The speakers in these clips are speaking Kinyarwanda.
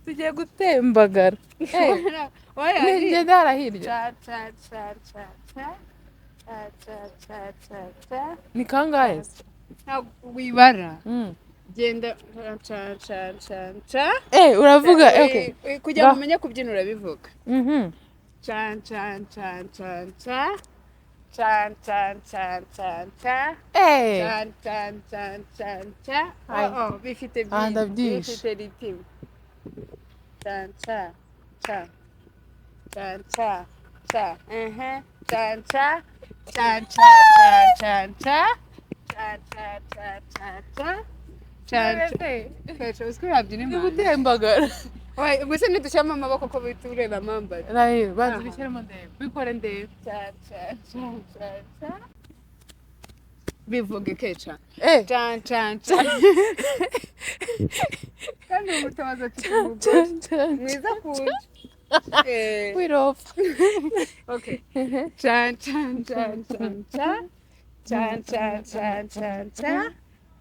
tugiye gutembagara nijye darahirya ni kangahe wibara genda uravuga okay kugira ngo umenye kubyina urabivuga chan bifite ritime gutembagara gusa nidushyiramo amaboko ko bitureba amambara banza ubishyiremo ndebe bikore ndebe bivuge keca kandi umutabaza cy'umugore mwiza kuja wirofa okay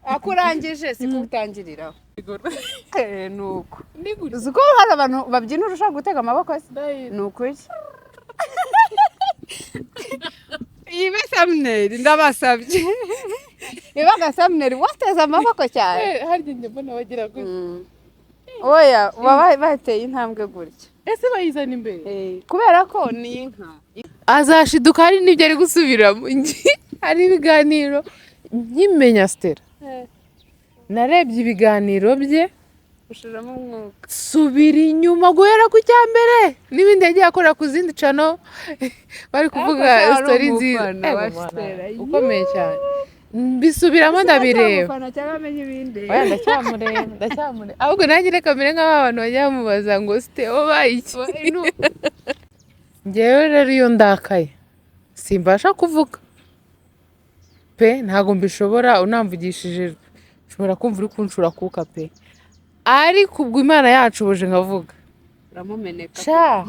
akurangije sikutangiriraho nuko uzi ko hari abantu babyina urushaho gutega amaboko se nuko iki ibe thumbnail ndabasabye ibaga thumbnail wateze amaboko cyane harya njye mbona bagira gutya oya baba bateye intambwe gutya ese bayizana imbere kubera ko ni inka azashiduka hari n'ibyo ari gusubiramo hari ibiganiro nkimenya Stella narebye ibiganiro bye ushiramo umwuka subira inyuma guhera ku cyambere n'ibindi yagiye akora ku zindi cano bari kuvuga story nziza ukomeye cyane mbisubiramo ndabireba ndacyamureba ahubwo nanjye reka mbere nk'abantu bajya bamubaza ngo Stella wabaye iki njyewe rero iyo ndakaye simbasha kuvuga pe ntabwo mbishobora unamvugishije ushobora kumva uri kunshura kuka pe ariko ubwo Imana yacu buje nkavuga uramumeneka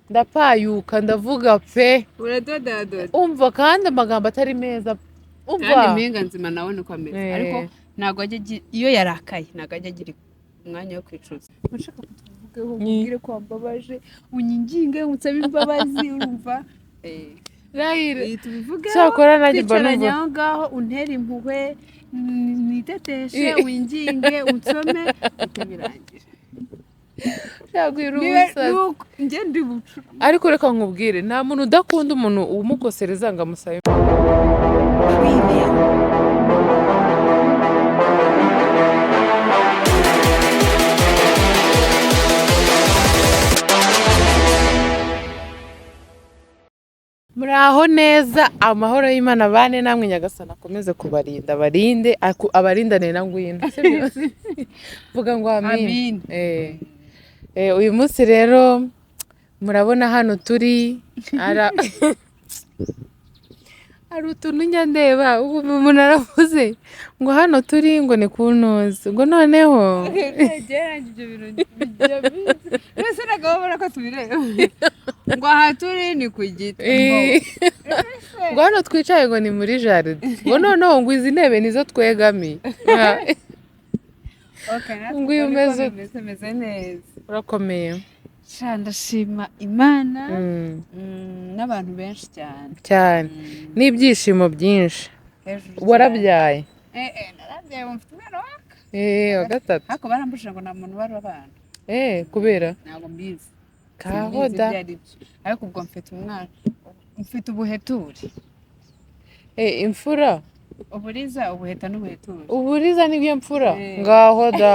ndapayuka ndavuga pe uradodadoda umva kandi amagambo atari meza umva kandi impinga nzima nawe nuko ameze ariko ntabwo ajya iyo yarakaye ntabwo ajya agira umwanya wo kwicuza urashaka kutuvugeho ubwire ko wambabaje unyinginge unsabe imbabazi urumva rahire tubivuge cyakora nanjye mbona aho ngaho untera impuhwe niteteshe winginge unsome ukabirangira cyagwira umusazi njye ndi bucu ariko reka nkubwire nta muntu udakunda umuntu umukosereza ngo amusabe muraho neza amahoro y'Imana bane namwe Nyagasana akomeze kubarinda barinde abarindane na ngwino sibyo vuga ngo amin uyu munsi rero murabona hano turi hari utuntu njya ndeba umuntu aravuze ngo hano turi ngo ni kuntuza ngo noneho ibyo bintu mbese nagabona ko tubireba ngo aha turi ni ku giti ngo hano twicaye ngo ni muri jaride ngo noneho ngo izi ntebe nizo twegamiye ngo uyu umeze neza urakomeye ndashima Imana n'abantu benshi cyane n'ibyishimo byinshi warabyaye narabyaye mfite umwana waka wa gatatu ariko barambujije ngo nta muntu bari abana kubera ntabwo mbizi kahoda ariko ubwo mfite umwana mfite ubuheture imfura uburiza ubuheta n'ubuheture uburiza nibyo mfura ngaho da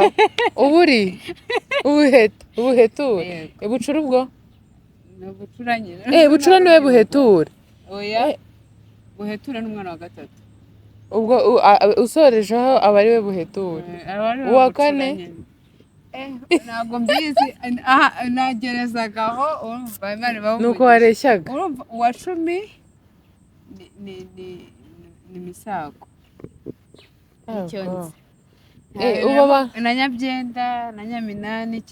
ubuheture bucura ubwo bucura nyine bucura niwe buheture oya buheture n'umwana wa gatatu ubwo usorejeho aba ari we buheture uwa kane ntabwo mbizi nagerezagaho urumva Imana ibaho nuko wareshyaga urumva uwa 10 ni misago icyonzi na Nyabyenda na Nyaminani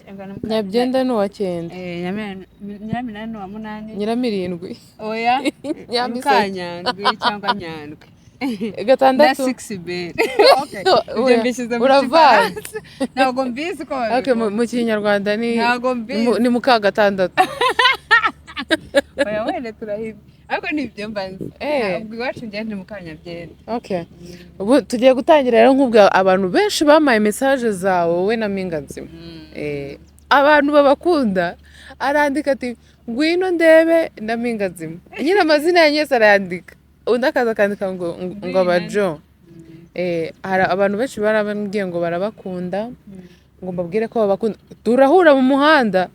Nyabyenda ni uwa 9 Nyaminani ni uwa 8 Nyiramirindwi oya Nyandwi cyangwa Nyandwi na gatandatu 6 bere. Okay. Ibyo mbishyize mu uravanze. Ntabwo mbizi ko Okay, mu kinyarwanda ni ntabwo mbizi. ni muka gatandatu. Oya wenda turahimba. Ariko nibyo mbanze. Ubwo iwacu njye ni mukanyabyenda. Okay. Ubu tugiye gutangira rero nk'ubwo abantu benshi bamaye message zawe wowe na Mpinga Nzima. Abantu babakunda arandika ati ngwino ndebe na Mpinga Nzima. Nyine amazina ya Yesu arayandika. Undi akaza kandika ngo abajo. Hari abantu benshi barabambwiye ngo barabakunda. Ngo mbabwire ko babakunda. Turahura mu muhanda.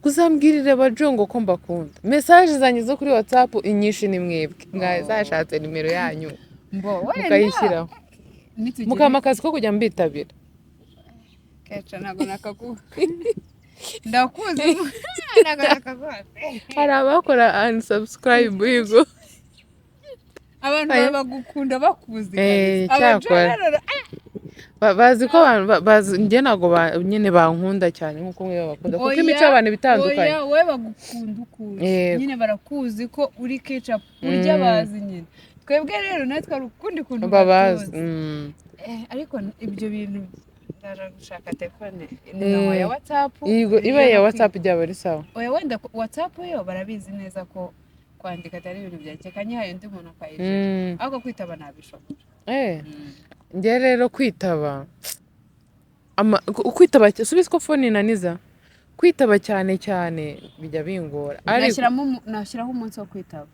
Kuzambwirire bajongo ko mbakunda. Message zanyu zo kuri WhatsApp inyinshi ni mwebwe. Mwazashatse nimero yanyu. Mukayishyiraho. Mukamakazi ko kujya mbitabira. Keca ntabwo nakaguha. Ndakuzi. Ntabwo nakaguha. Hari abakora unsubscribe yigo. Abantu bagukunda bakuzi. Cyakora. Bazi ko bazi njye nago nyine bankunda cyane nkuko mwe bakunda kuko imico y'abantu bitandukanye. Oya we bagukunda ukuzi. Nyine barakuzi ko uri KECAPU urya bazi nyine. Twebwe rero natwe arukundi kuntu babazi. Ariko ibyo bintu ndashaka telefone ni ya WhatsApp. Iba ya WhatsApp byaba ari sawa. Oya wenda WhatsApp yo barabizi neza ko kwandika atari ibintu byakekanye hayo ndi umuntu akayije. Ahubwo kwitaba nabishobora. Njye rero kwitaba subize ko phone inaniza kwitaba cyane bijya bingora nashyiraho umunsi wo kwitaba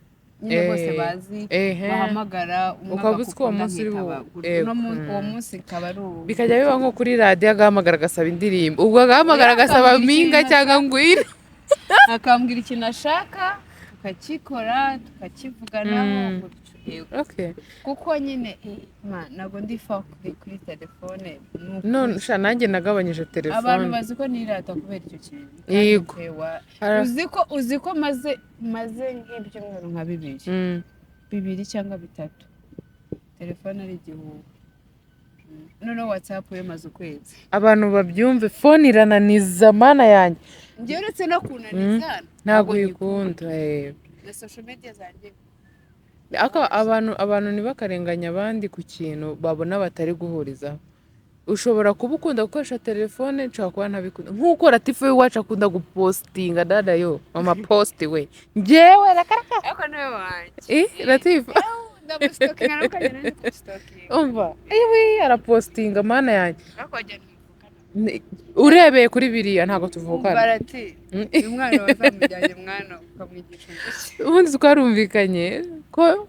nyine bose bazi bahamagara ukaba uzi ko uwo munsi uri uwo munsi kaba ari uwo bikajya biba nko kuri radiyo agahamagara agasaba indirimbo ubwo agahamagara agasaba Mpinga cyangwa ngwino akambwira ikintu ashaka tukakikora tukakivuganaho. Okay. Kuko nyine ntabwo ndi kuri telefone. None nanjye nagabanyije telefone. Abantu bazi ko nirata kubera icyo kintu. Yego. Uzi ko maze nk'ibyumweru nka bibiri cyangwa bitatu telefone ari igihugu. None WhatsApp yo maze ukwezi. Abantu babyumve phone irananiza mana yanjye. Njye uretse no kunaniza ntabwo yikunda. Na social media zanjye abantu ntibakarenganya abandi ku kintu babona batari guhurizaho. Ushobora kuba ukunda gukoresha telefone nshobora kuba ntabikunda nk'uko Latifu we wacu akunda gupostinga dada yo mama post we njyewe rakaraka ariko niwe wanjye Latifu ndamustalking arukagera n'umustalking umva arapostinga mana yanjye urebeye kuri biriya ntabwo tuvukana barati umwana wazamujyanye mwana ukamwigisha ubundi twarumvikanye ko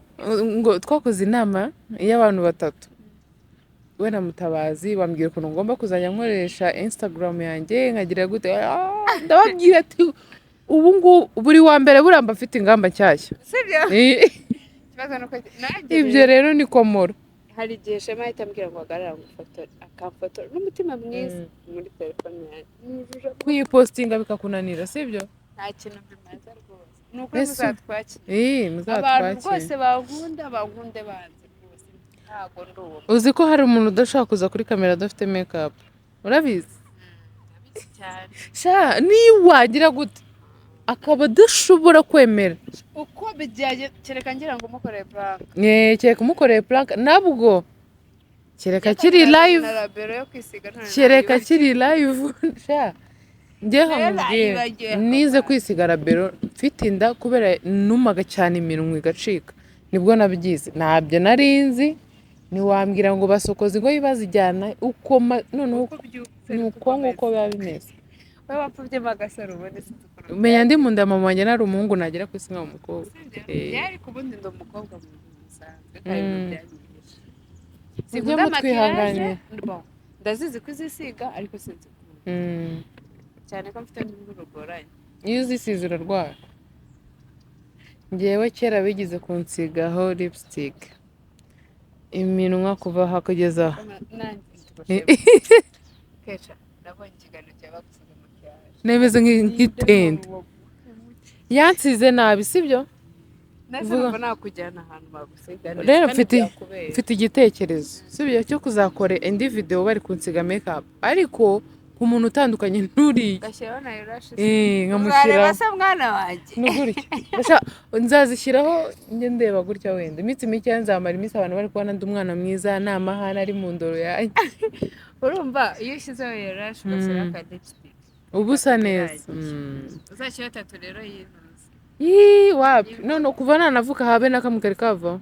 ngo twakoze inama y'abantu batatu we na Mutabazi wambwira ukuntu ngomba kuzajya nkoresha Instagram yanjye nkagira gute ndababwira ati ubu buri wa mbere buramba afite ingamba nshyashya sibyo kibazo nuko ibyo rero ni komoro hari igihe Shema ahita ambwira ngo agarara akamfotora n'umutima mwiza muri telefone yanjye kuyipostinga bikakunanira sibyo nta kintu bimaze rwose nuko muzatwakira abantu bose bankunde banze rwose ntago nduwo uzi ko hari umuntu udashaka kuza kuri kamera adafite makeup urabizi cyane niwagira gute akaba adashobora kwemera uko bijyaye kereka ngira ngo mukoreye prank kereka umukoreye prank nabwo kereka kiri live kereka kiri live njye hamubwiye nize kwisiga rabero mfite inda kubera numaga cyane iminwa igacika nibwo nabyize ntabyo narinzi niwambwira ngo basokoze ngo yibazijyana uko noneho nuko nguko biba bimeze wewe wapfubye magasaro ubone menya ndi mu nda mama wanjye nari umuhungu nagera ku isi nk'umukobwa yari kubundi ndo umukobwa mu musanzwe sibyo mutwihanganye ndazizi kuzisiga ariko sinzi cyane ko mfite n'urugoranye iyo uzisize urarwara njyewe kera bigize kunsigaho lipstick iminwa kuva aha kugeza aha keca nabonye ikiganiro cy'abagusiga makiyaje nemeze nk'itende yansize nabi sibyo vuga nakujyana ahantu bagusiga rero mfite igitekerezo sibyo cyo kuzakora indi video bari kunsiga makeup ariko ku muntu utandukanye nturiye gashyiraho na Harashya nkamushyiraho se mwana wanjye gutya nzazishyiraho njye ndeba gutya wenda iminsi mike nzamara iminsi abantu bari kubona ndi umwana mwiza nta mahane ari mu ndoro yanjye urumva iyo ushyizeho Harashya ugashyiraho aka lipstick uba usa neza uzashyiraho tatu rero yinuze wapi none kuva nanavuka habe n'akamwe kari kavaho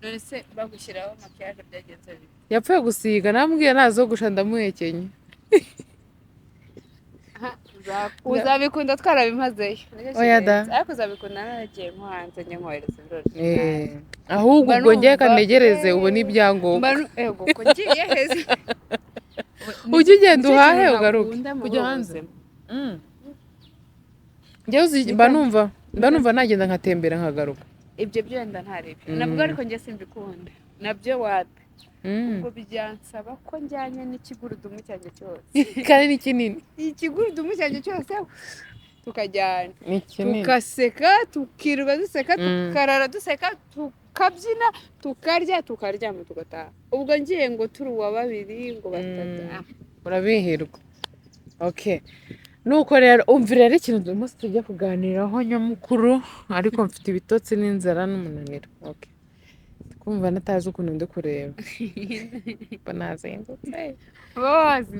none se bagushyiraho makiyaje byagenze bite yapfuye gusiga nambwiye ntazogusha ndamuhekenye uzabikunda twarabimazeyo oya da ariko uzabikunda naragiye nko hanze njye nkohereza ibirori ahubwo ubwo ngiye kanegereze ubone ibyangombwa ego ko ngiye heza ujye ugenda uhahe ugaruke kujya hanze njyewe mba numva nagenda nkatembera nkagaruka ibyo byenda ntarebe nabwo ariko njye simbikunda nabyo wapi ubwo byansaba ko njyanye n'ikigurudumu cyanjye cyose kandi ni kinini ikigurudumu cyanjye cyose tukajyana tugaseka tukirirwa duseka tukarara duseka tukabyina tukarya tukaryama tugataha ubwo ngiye ngo turi uwa babiri ngo batatu urabihirwa okay nuko rero umvira rero ikintu umunsi tujya kuganiraho nyamukuru ariko mfite ibitotsi n'inzara n'umunaniro okay kumva natazi ukuntu ndi kureba mba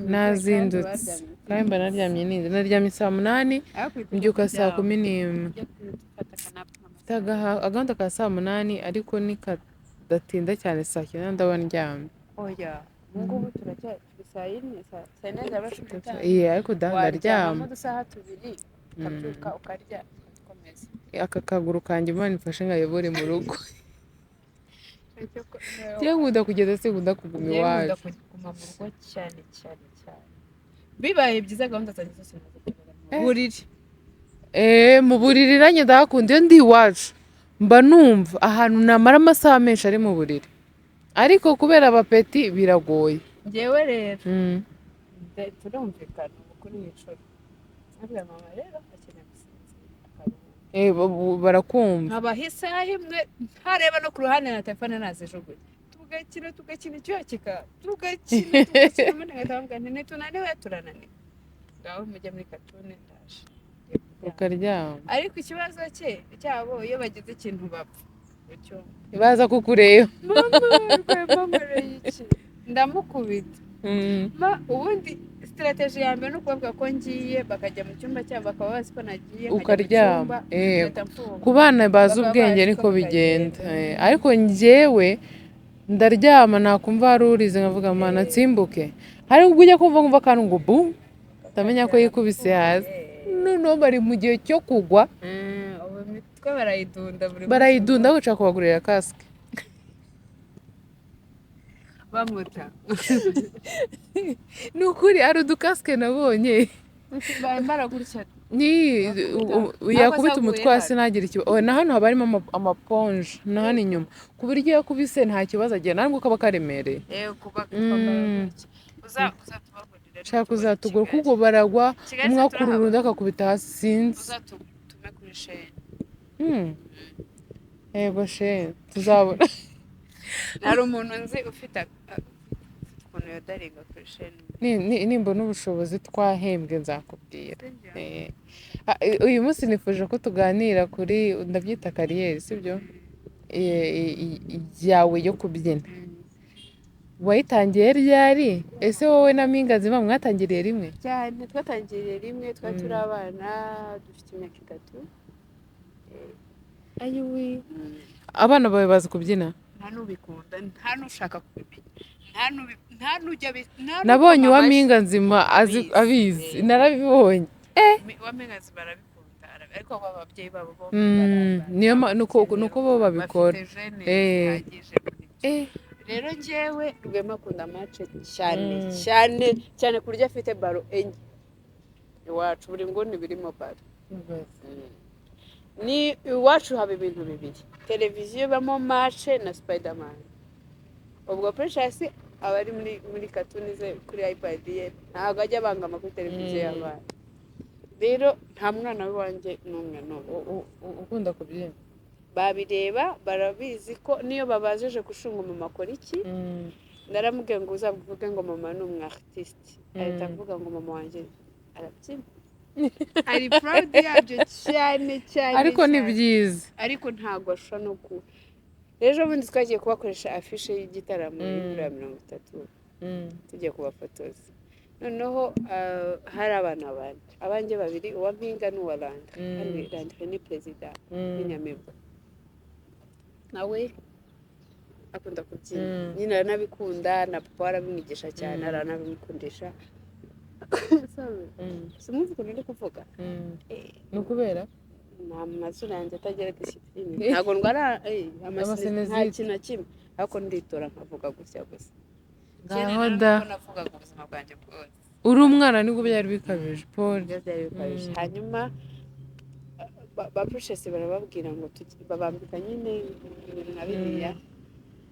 nazindutse kandi mba naryamye neza naryamye saa 8 mbyuka saa 11 agahanda ka saa 8 ariko ni kadatinda cyane saa 9 ndaba ndyamye oya ngubu turacyari saa 4 z'abashumita ariko ndaryama udusaha tubiri ukabyuka ukarya ukomeza aka kaguru kanjye Imana ifashe nkayobore mu rugo nkunda kugeza nkunda kuguma iwacu kuguma mu rugo cyane bibaye byiza gahunda zanjye zose buriri mu buriri ranye ndahakunda iyo ndi iwacu mba numva ahantu namara amasaha menshi ari mu buriri ariko kubera abapeti biragoye njyewe rero turumvikana kuri icyo nabwiye mama rero akeneye barakumva nkabaha isaha imwe ntareba no ku ruhande na telefone nazijuguye tugakina icyo tugakina ubundi nkahita ntitunaniwe turananiwe ngaho mujya muri katune ndaje ukaryama ariko ikibazo cyabo iyo bagize ikintu bapfa baza kukureba mama iki ndamukubita ubundi strategy ya mbere no kuvuga ko ngiye bakajya mu cyumba cyabo bakaba bazi ko nagiye ukaryama ku bana bazi ubwenge niko bigenda ariko njyewe ndaryama nakumva hari urize nkavuga mana nsimbuke hari ubwo ujya kumva akantu ngo bu utamenya ko yikubise hasi noneho bari mu gihe cyo kugwa imitwe barayidunda guca kubagurira kasike bamuta ni ukuri ari udukasike nabonye bambara gutya yakubita umutwe hasi ntagire ikibazo na hano haba harimo amaponje na hano inyuma ku buryo iyo yakubise nta kibazo agira ntabwo kaba karemereye ushaka uzatugura kuko baragwa umwe akurura undi akakubita hasi sinzi uzatume kuri sheni yego sheni tuzabona hari umuntu nzi ufite ukuntu yodaringa kuri sheni nimbona ubushobozi twahembwe nzakubwira uyu munsi nifuje ko tuganira kuri ndabyita kariyeri sibyo yawe yo kubyina wayitangiye ryari ese wowe na Mpinganzima mwatangiriye rimwe cyane twatangiriye rimwe twari turi abana dufite imyaka 3 ayiwe abana bawe bazi kubyina nta n'ubikunda nta n'ushaka kubimenya nta n'ujya nabonye uwa Mpinganzima abizi narabibonye uwa Mpinganzima arabikunda ariko ababyeyi babo bo nuko bo babikora rero njyewe Rwema akunda match cyane kurya afite baro enye iwacu buri nguni birimo baro ni iwacu haba ibintu bibiri televiziyo bamo match na Spiderman ubwo Precious aba ari muri katuni ze kuri iPad ye ntabwo ajya bangama kuri televiziyo y'abana rero nta mwana wanjye n'umwe ukunda kubyina babireba barabizi ko niyo babajije gushunga mu makora iki ndaramubwiye ngo uzavuge ngo mama ni artiste ahita avuga ngo mama wanjye arabyina ari proud yabyo cyane cyane ariko ni byiza ariko ntago ashobora no ku ejo bundi twagiye kubakoresha afishe y'igitaramo y'ibiro ya 30 tugiye kubafotoza noneho hari abana abanjye babiri uwa mpinga n'uwa Randa kandi Randa ni perezida w'inyamibwa nawe akunda kubyina nyine aranabikunda na papa arabimwigisha cyane aranabimukundisha simumva ukuntu ndi kuvuga ni ukubera nta mazina yanjye atagira disipurine ntabwo ndwara nta kintu na kimwe ariko nditora nkavuga gusa ngaho da navugaga ubuzima bwanjye bwose uri umwana nibwo byari bikabije Paul hanyuma ba process barababwira ngo babambika nyine na biriya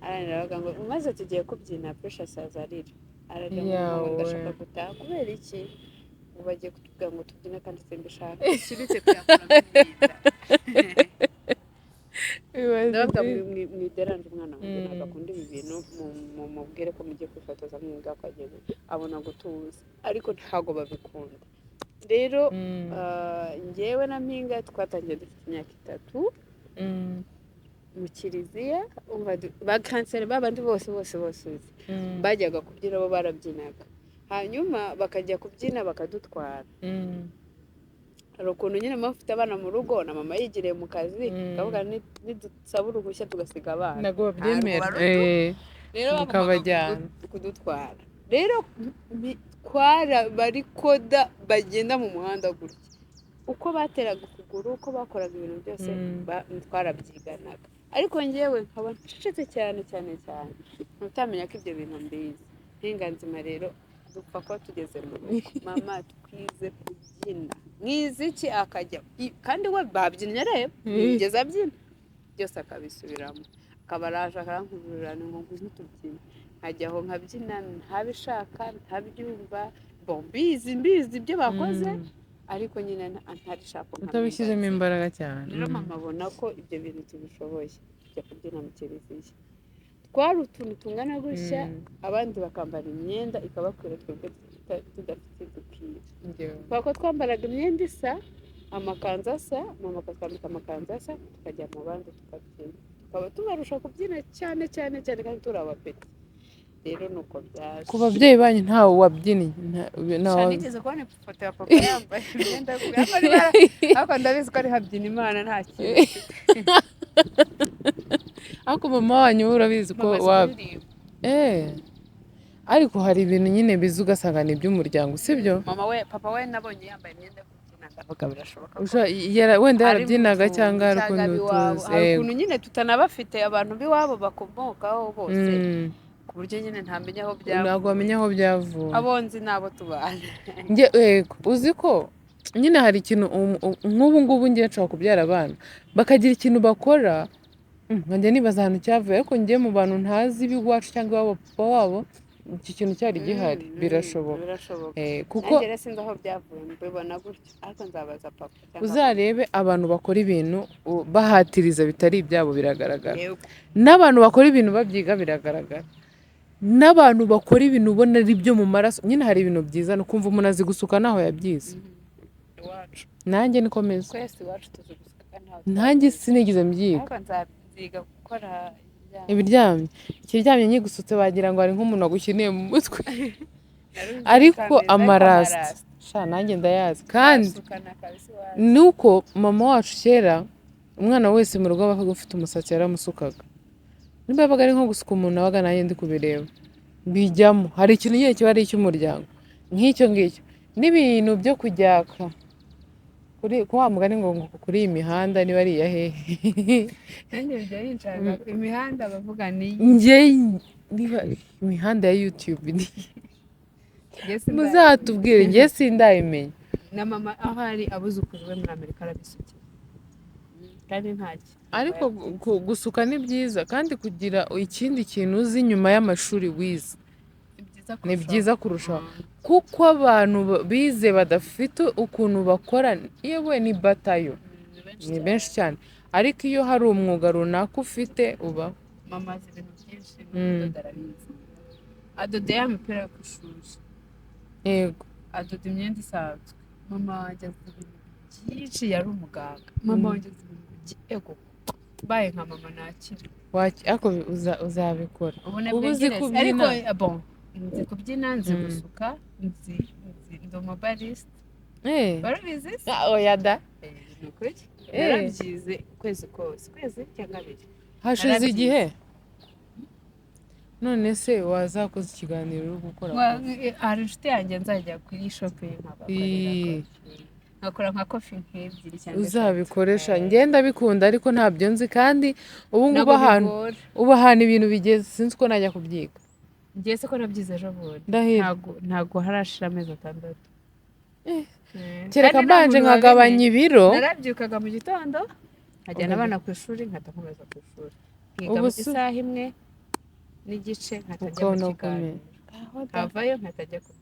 araniraga ngo maze tugiye kubyina process azarira ararira ndashaka gutaha kubera iki ngo bagiye kutubwira ngo tubyine kandi simbishaka sibitse kuyakora ndavuga mwideranje umwana wanjye ntabwo akunda ibi bintu mubwire ko mugiye kwifotoza mwebwe akagenda abona gutuza ariko ntabwo babikunda rero njyewe na mpinga twatangiye dufite imyaka 3 mu kiliziya bakansere babandi bose bajyaga kubyina bo barabyinaga hanyuma bakajya kubyina bakadutwara hari ukuntu nyine mufite abana mu rugo na mama yigiriye mu kazi kavuga nidusaba uruhushya tugasiga abana ntabwo babyemera rero bakabajyana kudutwara rero twara bari koda bagenda mu muhanda gutya uko bateraga ukuguru uko bakoraga ibintu byose twarabyiganaga ariko njyewe nkaba ncecetse cyane ntutamenya ko ibyo bintu mbizi ntinganzima rero dupfa ko tugeze mu rugo mama twize kubyina mwiziki akajya kandi we babyinnye rero yigeze abyina byose akabisubiramo akabaraje akarankururira ngo nguze tubyine nkajyaho nkabyina ntabishaka ntabyumva mbizi ibyo bakoze ariko nyine ntarishaka utabishyizemo imbaraga cyane rero mama abona ko ibyo bintu tubishoboye kujya kubyina mu kiliziya twari utuntu tungana gutya abandi bakambara imyenda ikabakwira twebwe tudafite dukwiye kubera ko twambaraga imyenda isa amakanzu asa mama akatwambika amakanzu asa tukajya mu bandi tukabyina tukaba tubarusha kubyina cyane kandi turi abapeti rero nuko byaje ku babyeyi banyu ntawe wabyinnye nigeze kubona ifoto ya papa yambaye imyenda ariko ndabizi ko ari habyina imana nta kintu ariko mama wanyu urabizi ko ariko hari ibintu nyine biza ugasanga ni iby'umuryango sibyo papa we nabonye yambaye imyenda yo kubyina ndavuga birashoboka wenda yarabyinaga cyangwa hari ukuntu tuzi hari ukuntu nyine tutanabafite abantu b'iwabo bakomokaho bose ku buryo nyine ntamenya aho byavuye ntabwo wamenya aho byavuye abonzi nabo tubana uzi ko nyine hari ikintu nk'ubu ngubu ngiye nshobora kubyara abana bakagira ikintu bakora nkajya nibaza ahantu cyavuye ariko ngiye mu bantu ntazi b'iwacu cyangwa iwabo papa wabo iki kintu cyari gihari birashoboka kuko nanjye sinzi aho byavuye mbibona gutyo ariko nzabaza papa uzarebe abantu bakora ibintu bahatiriza bitari ibyabo biragaragara n'abantu bakora ibintu babyiga biragaragara n'abantu bakora ibintu ubona ari byo mu maraso nyine hari ibintu byiza no kumva umuntu azi gusuka naho yabyize nanjye nikomeza nanjye sinigeze mbyiga ariko nzabyiga gukora ikiryamye nyigusutse bagira ngo hari nk'umuntu wagushyiniye mu mutwe ariko amarasita nanjye ndayazi kandi nuko mama wacu kera umwana wese mu rugo wabaga ufite umusatsi yaramusukaga niba yabaga ari nko gusuka umuntu wabaga nanjye ndi kubireba bijyamo hari ikintu nyine kiba ari icy'umuryango nk'icyo ngicyo n'ibintu byo kujyaka ko wa mugani ngo kuri iyi mihanda niba ari iya hehe nanjye bijya yinshaka imihanda bavuga ni niba imihanda ya YouTube ni muzatubwire njye sindayimenya na mama aho ari abuzukuru be muri Amerika arabisukiye kandi ntacyo ariko gusuka ni byiza kandi kugira ikindi kintu uzi nyuma y'amashuri wize ni byiza kurushaho kuko abantu bize badafite ukuntu bakora yewe ni batayo ni benshi cyane ariko iyo hari umwuga runaka ufite uba mama azi ibintu byinshi n'ubudodo arabizi adoda ya mipira yo ku ishuri, yego, adoda imyenda isanzwe. Mama wanjye azi ibintu byinshi, yari umuganga. Mama wanjye azi ibintu byego, mbaye nka mama nakira. ariko uzabikora ubu uba uzi kubyina. ariko bon, nzi kubyina, nzi gusuka, nzi ndi umubariste. Barabizi se? Oya da, ni ukuri narabyize ukwezi kose, ukwezi cyangwa abiri hashize igihe. None se wazakoze ikiganiro uri gukora? Hari inshuti yanjye nzajya kuri shopping nkakora nka coffee nk'ebyiri cyangwa uzabikoresha. Ngenda bikunda ariko ntabyo nzi, kandi ubu ngubu ahantu ibintu bigeze sinzi ko najya kubyiga. Ngiye se ko nabyize ejo bundi, ntago harashira amezi 6. Kereka mbanje nkagabanya ibiro. Narabyukaga mu gitondo nkajyana abana ku ishuri, nkatakomeza ku ishuri, nkiga mu isaha imwe n'igice, nkatajya mu kiganiro, nkavayo nkatajya kubyina.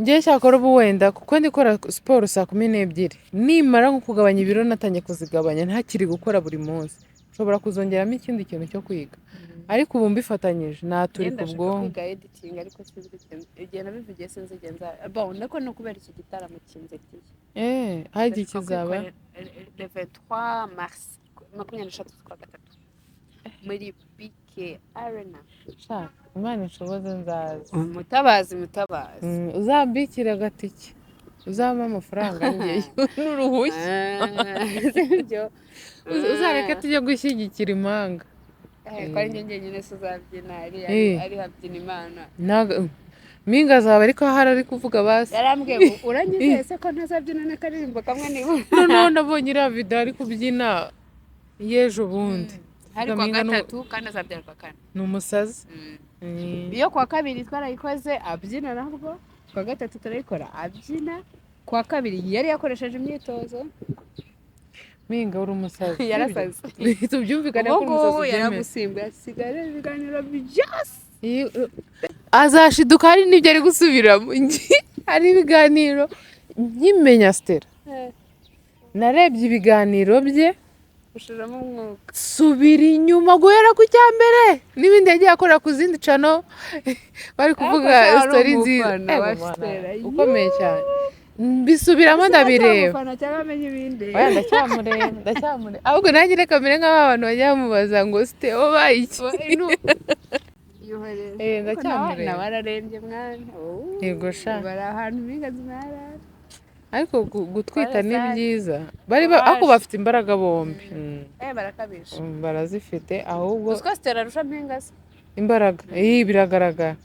Ngiye cyakora ubu wenda kuko ndikora siporo saa 12, nimara nko kugabanya ibiro natangiye kuzigabanya, ntakiri gukora buri munsi, nshobora kuzongeramo ikindi kintu cyo kwiga. Ariko ubu mbifatanyije naturi ku bwonko. Kwiga editing ariko sinzi igihe nabivugiye, sinzi igihe bon nako no kubera iki gitaramo kinzetiye. Hagiye kizaba le 23 mars 23 muri BK Arena. Imana inshoboze nzaza. Mutabazi uzambikira agatike, uzampa amafaranga ngeyo n'uruhushya. Uzareke tujye gushyigikira impanga. Ko ari njye nyine se uzabyina, ari habyina Imana. Mpinga azaba ariko ahari ari kuvuga basi. Yarambwiye ngo uranyizeye se ko ntazabyina n'akaririmbo kamwe niba. Noneho nabonye iriya video ari kubyina y'ejo bundi. Hari kwa gatatu kandi azabyara kwa kane. Ni umusazi. Iyo kwa kabiri twarayikoze abyina, nabwo kwa gatatu turayikora abyina, kwa kabiri yari yakoresheje imyitozo. Mpinga uri umusazi. Yarasaze. Tubyumvikane ko umusazi yaragusimbuye, asigara ibiganiro byose. Azashiduka hari n'ibyo ari gusubiramo. Hari ibiganiro nkimenya Stella. Narebye ibiganiro bye, ushiramo umwuka, subira inyuma guhera ku cyambere n'ibindi yagiye akora ku zindi channel. Bari kuvuga story nziza ukomeye cyane. Mbisubiramo ndabireba. Oya ndacyamureba. Ahubwo nanjye reka mbere nk'abantu bajya bamubaza ngo Stella wabaye iki? Ndacyamureba. Nabararembye mwana. Yego sha. Bari ahantu bigaze mwana. Ariko gutwita ni byiza. Ako bafite imbaraga bombi. Barakabije. Barazifite, ahubwo uziko Stella arusha Mpinga se imbaraga. Biragaragara.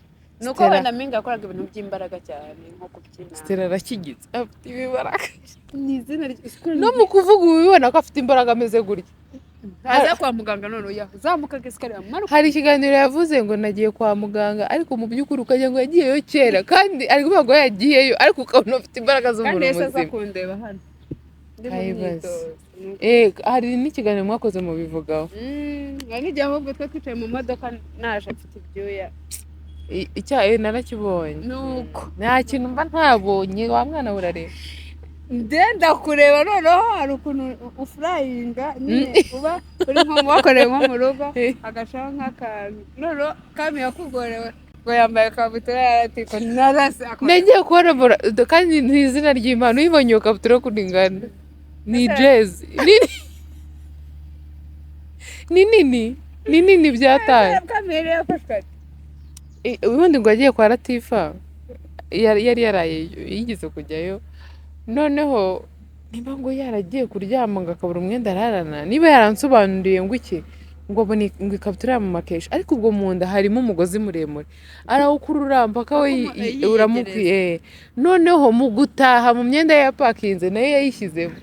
Nuko wenda Mpinga akoraga ibintu by'imbaraga cyane nko kubyina. Stella arakigize, afite imbaraga. Ni izina no mu kuvuga ubibona ko afite imbaraga ameze gutya. Aza kwa muganga none uzamuka gesikari amanuka. Hari ikiganiro yavuze ngo nagiye kwa muganga, ariko mu by'ukuri ukajya ngo yagiyeyo kera, kandi ari kuvuga ngo yagiyeyo, ariko ukabona ufite imbaraga z'umuntu muzima. Kandi yesa kundeba hano. Hari n'ikiganiro mwakoze mu bivugaho. Nijya ahubwo twe twicaye mu modoka naje afite ibyuya. Narakibonye. Nuko nta kintu mba ntabonye, wa mwana urareba. Ndenda kureba noneho hari ukuntu ufurayinga nyine uba uri nko wakoreye nko mu rugo agashaho nk'akantu, noneho kami yakugorewe ngo yambaye kabutura yaratiko narase nagiye kubona kandi ni izina ry'Imana, uyibonye kabutura kuningana ni jazz ni nini byataye. Kamere yafashwe ubundi ngo agiye kwa Latifa, yari yaraye yigeze kujyayo, noneho niba ngo yaragiye kuryama ngo akabura umwenda ararana, niba yaransobanuriye ngo iki ngo ngo ikabutura mu makesha, ariko ubwo mu nda harimo umugozi muremure arawukurura mpaka we uramubwiye. Noneho mu gutaha mu myenda ye yapakinze nayo yayishyizemo.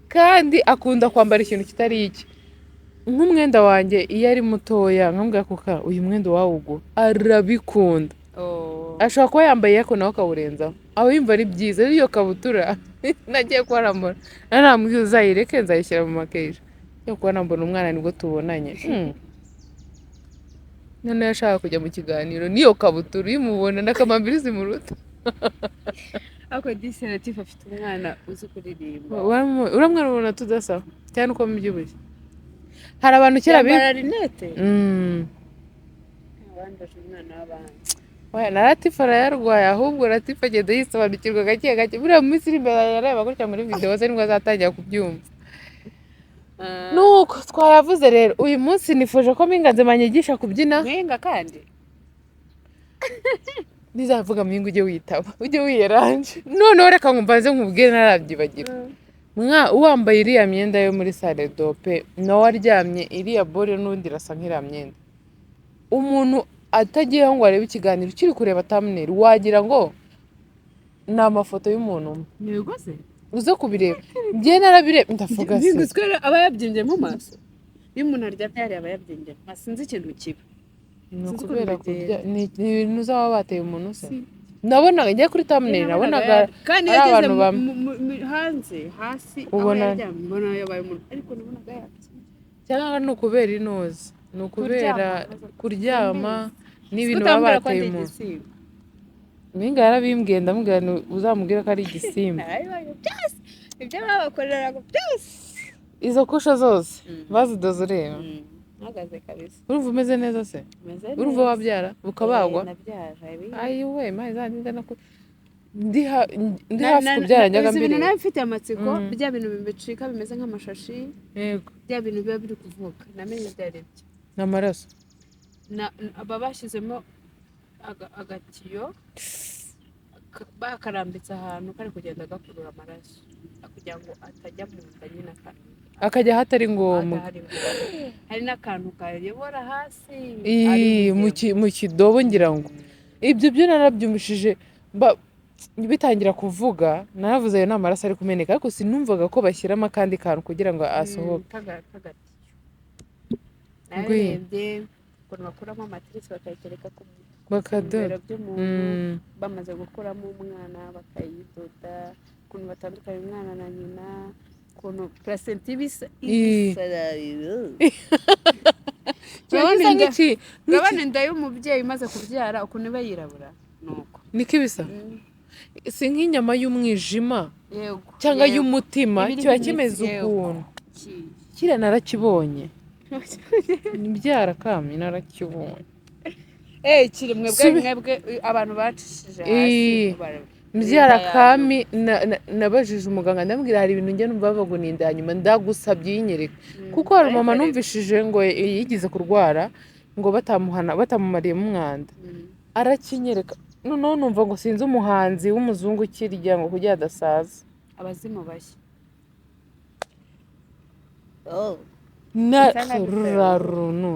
Kandi akunda kwambara ikintu kitari iki. Nk'umwenda wanjye iyo ari mutoya nkambwira kuka uyu mwenda wawugura, arabikunda. Ashobora kuba yambaye yako nawe akawurenzaho, aho yumva ari byiza. Iyo kabutura nagiye kuharambura, naramubwiye uzayireke nzayishyira mu makesha. Yo kubona mbona umwana nibwo tubonanye. None yashaka kujya mu kiganiro niyo kabutura, uyimubona n'akamambirizi mu ruta. Ako diseratif afite umwana uzi kuririmba. Uramwana ubona tudasa cyane uko mubyibushye. Hari abantu kera bambara rinete. wandaje umwana w'abandi. Oya na Latifa arayarwaye ahubwo Latifa agenda yisobanukirwa gake gake buriya mu minsi iri imbere yareba gutya muri video ze nibwo azatangira kubyumva. Nuko twayavuze rero uyu munsi nifuje ko Mpinganze manyigisha kubyina. Mpinga kandi Nizavuga Mpinga ujye witaba ujye wiyeranje noneho reka nkumvanze nkubwire narabyibagira. Uwambaye iriya myenda yo muri salle dope nawe aryamye iriya bore n'undi rasa nk'iriya myenda. Umuntu atagiyeho ngo arebe ikiganiro kiri kureba thumbnail wagira ngo ni amafoto y'umuntu. Yego se uze kubireba njye narabireba ndavuga se binguzwe aba yabyimbye mu maso n'umuntu aryamye yari aba yabyimbye sinzi ikintu kiba no kubera kurya ni ibintu uzaba bateye umuntu se nabonaga njye kuri thumbnail nabonaga kandi yageze hanze hasi ubona mbona yabaye umuntu ariko nabonaga yabyimbye cyangwa ni ukubera inoze ni ukubera kuryama n'ibintu baba bateye umuntu. Mpinga yarabimbwiye ndamubwira uzamubwira ko ari igisimba. Ibyo babakorera byose izo kusha zose bazidoze ureba. Ntagaze kabisa. Urumva umeze neza se? Urumva wabyara ukabagwa? Ayiwe maze zanjye ndi hafi kubyara njyaga mbere. Ibintu nawe mfite amatsiko bya bintu bimecika bimeze nk'amashashi. Yego. Bya bintu biba biri kuvuka namenye byarebye. N'amaraso. Aba bashyizemo agatiyo bakarambitse ahantu kari kugenda gakurura amaraso kugira ngo atajya mu nda nyine akajya hatari ngombwa. Hari n'akantu kayobora hasi mu kidobo ngira ngo ibyo byo narabyumishije bitangira kuvuga naravuze ayo n'amaraso ari kumeneka ariko sinumvaga ko bashyiramo akandi kantu kugira ngo asohoke. Narebye ukuntu bakuramo amatirisi bakayitereka ku bibero by'umuntu bamaze gukuramo umwana bakayidoda ukuntu batandukanye umwana na nyina ukuntu placenta ibisa gabane inda y'umubyeyi umaze kubyara ukuntu iba yirabura nuko niko ibisa si nk'inyama y'umwijima cyangwa y'umutima kiba kimeze ukuntu kiriya narakibonye nibyara kami narakibonye kiri mwebwe abantu bacishije hasi mbyara kami nabajije umuganga ndamubwira hari ibintu njye numva bavuga ni inda nyuma ndagusabye yinyereka kuko hari mama numvishije ngo yigize kurwara ngo batamumariyemo umwanda arakinyereka noneho numva ngo sinzi umuhanzi w'umuzungu ukirya ngo kugira adasaza abazimu bashya nararunu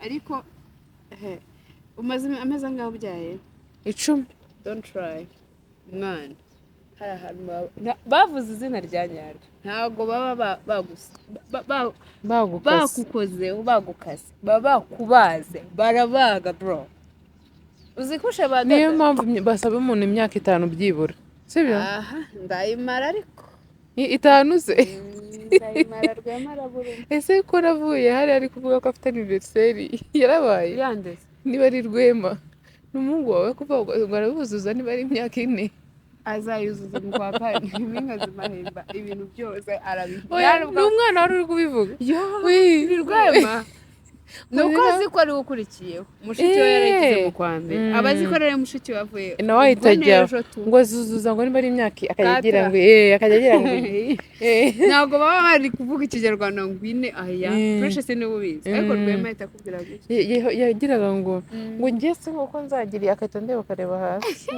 ariko umaze ameze ngaho byaye 10. Don't try mwana hari ahantu bavuze izina rya nyaryo ntabwo baba bakukozeho bagukase baba bakubaze barabaga bro uzikushe badoda niyo mpamvu basaba umuntu imyaka 5 byibura sibyo ndayimara ariko 5 se ndayimara rwemara burundu ese ko navuye hari ari kuvuga ko afite anniversaire yarabaye yandeze niba ari Rwema n'umuhungu wawe kuvuga ngo arabuzuza niba ari imyaka 4 azayuzuza mu kwa kane Mpinga zimahemba ibintu byose arabivuga n'umwana wari uri kubivuga ni Rwema nuko azi ko ari gukurikiyeho mushiki we yaragize mu kwa mbere abazi ko rero mushiki we avuye nawe ahitajya ngo azuzuza ngo niba ari imyaka akagira ngo ntabwo baba bari kuvuga ikinyarwanda ngo ine aya precious ni ubizi ariko Rwema ahita akubwira yagiraga ngo ngiye se nkuko nzagiriye akahita ndeba akareba hasi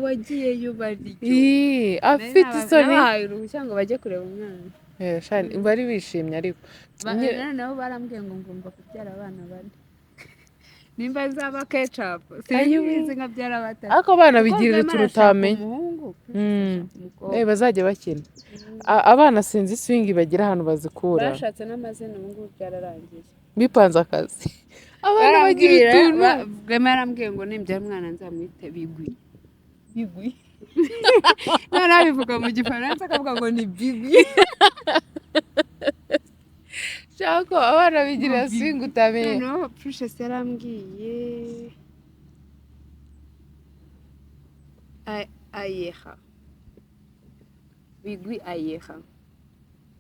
wagiyeyo bari afite isoni uruhushya ngo bajye kureba umwana bari bishimye ariko nabo barambwiye ngo ngomba kubyara abana bane nimba zaba kecapu sinzi nka byara batatu ariko abana bigirira turutamenye bazajya bakina abana sinzi swing bagira ahantu bazikura bashatse n'amazina ubu ngubu byararangiye bipanze akazi abana bagira utuntu Rwema yarambwiye ngo nimbyara umwana nzamwite bigwi none abivuga mu gifaransa akavuga ngo ni bigwi shako abana bigira swing utamenye no precious yarambwiye ayeha bigwi ayeha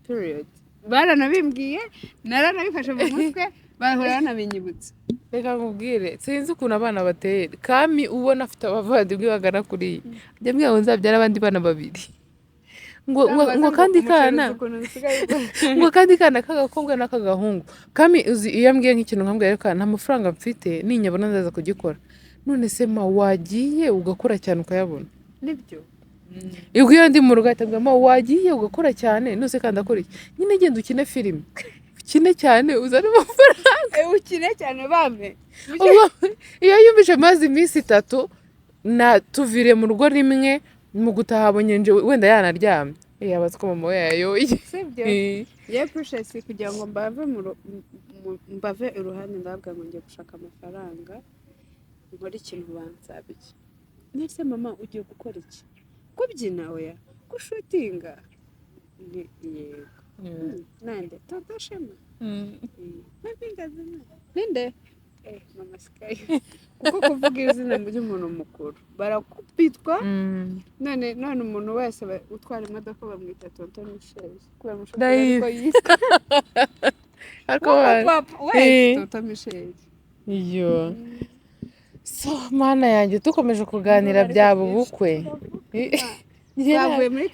period baranabimbwiye naranabifashe mu mutwe bahora nabinyibutse. Reka nkubwire sinzi ukuntu abana bateye kami ubona afite abavandimwe bagana kuriya njya mbwira ngo nzabyara abandi bana babiri ngo kandi kana ngo kandi kana k'agakobwa n'akagahungu kami uzi iyo mbwiye nk'ikintu nkambwira reka nta mafaranga mfite ninyabona ndaza kugikora none se ma wagiye ugakora cyane ukayabona nibyo ubwo iyo ndi mu rugo ahita ambwira ma wagiye ugakora cyane nose kandi akora iki nyine genda ukine filime ukine cyane uzane amafaranga ukine cyane bame iyo yumvise maze iminsi 3 na tuvire mu rugo rimwe mu gutaha abonye nje wenda yanaryamye yabaza ko mama we yayoye sibyo ye precious kugira ngo mbave iruhande ndabwa ngo ngiye gushaka amafaranga ngora ikintu bansabye nese mama ugiye gukora iki kubyina oya gushutinga yego nande tatoshema nabingaze ninde mama Sky kuko kuvuga izina ry'umuntu mukuru barakupitwa none umuntu wese utwara imodoka bamwita tonto Michel kubera mushaka ko yitwa ariko we tonto Michel iyo so mana yanjye dukomeje kuganira byaba ubukwe yavuye muri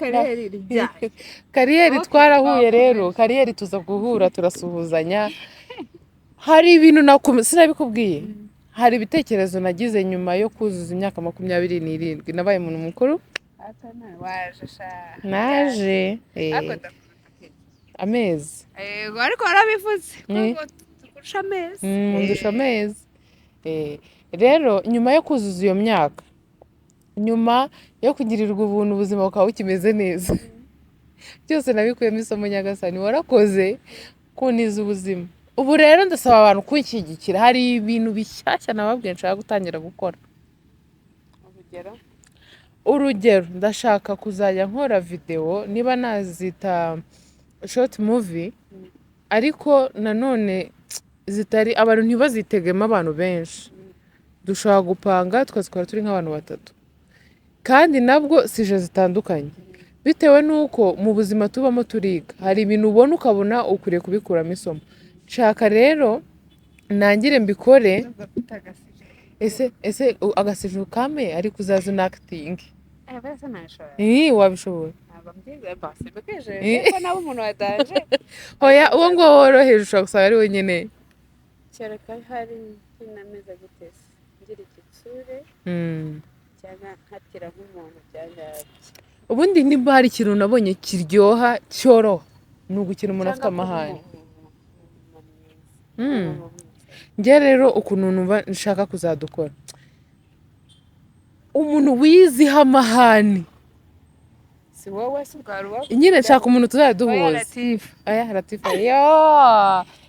kariyeri twarahuye rero kariyeri tuza guhura turasuhuzanya hari ibintu sinabikubwiye hari ibitekerezo nagize nyuma yo kuzuza imyaka 27 nabaye umuntu mukuru naje amezi ariko warabivuze ndusha amezi rero nyuma yo kuzuza iyo myaka nyuma yo kugirirwa ubuntu ubuzima bukaba bukimeze neza byose nabikuyemo isomo nyagasani warakoze kuniza ubuzima ubu rero ndasaba abantu kunshyigikira hari ibintu bishyashya nababwiye nshaka gutangira gukora urugero ndashaka kuzajya nkora video niba nazita short movie ariko nanone zitari abantu ntibazitegemo abantu benshi dushaka gupanga twazikora turi nk'abantu 3 kandi nabwo sije zitandukanye bitewe nuko mu buzima tubamo turiga hari ibintu ubona ukabona ukuriye kubikuramo isomo nshaka rero nangire mbikore ese agasije kame ari kuzaza na acting wabishobora nabo umuntu wadaje hoya uwo ngo woroheje ushaka gusaba ari wenyine cyereka hari nameza gutese ngira igitsure cyangwa nkatira nk'umuntu byanyabye ubundi niba hari ikintu nabonye kiryoha cyoroha ni ugukina umuntu afite amahane njye rero ukuntu numva nshaka kuzadukora umuntu wiziha amahane si wowe si bwaruba nyine nshaka umuntu tuzaduhuza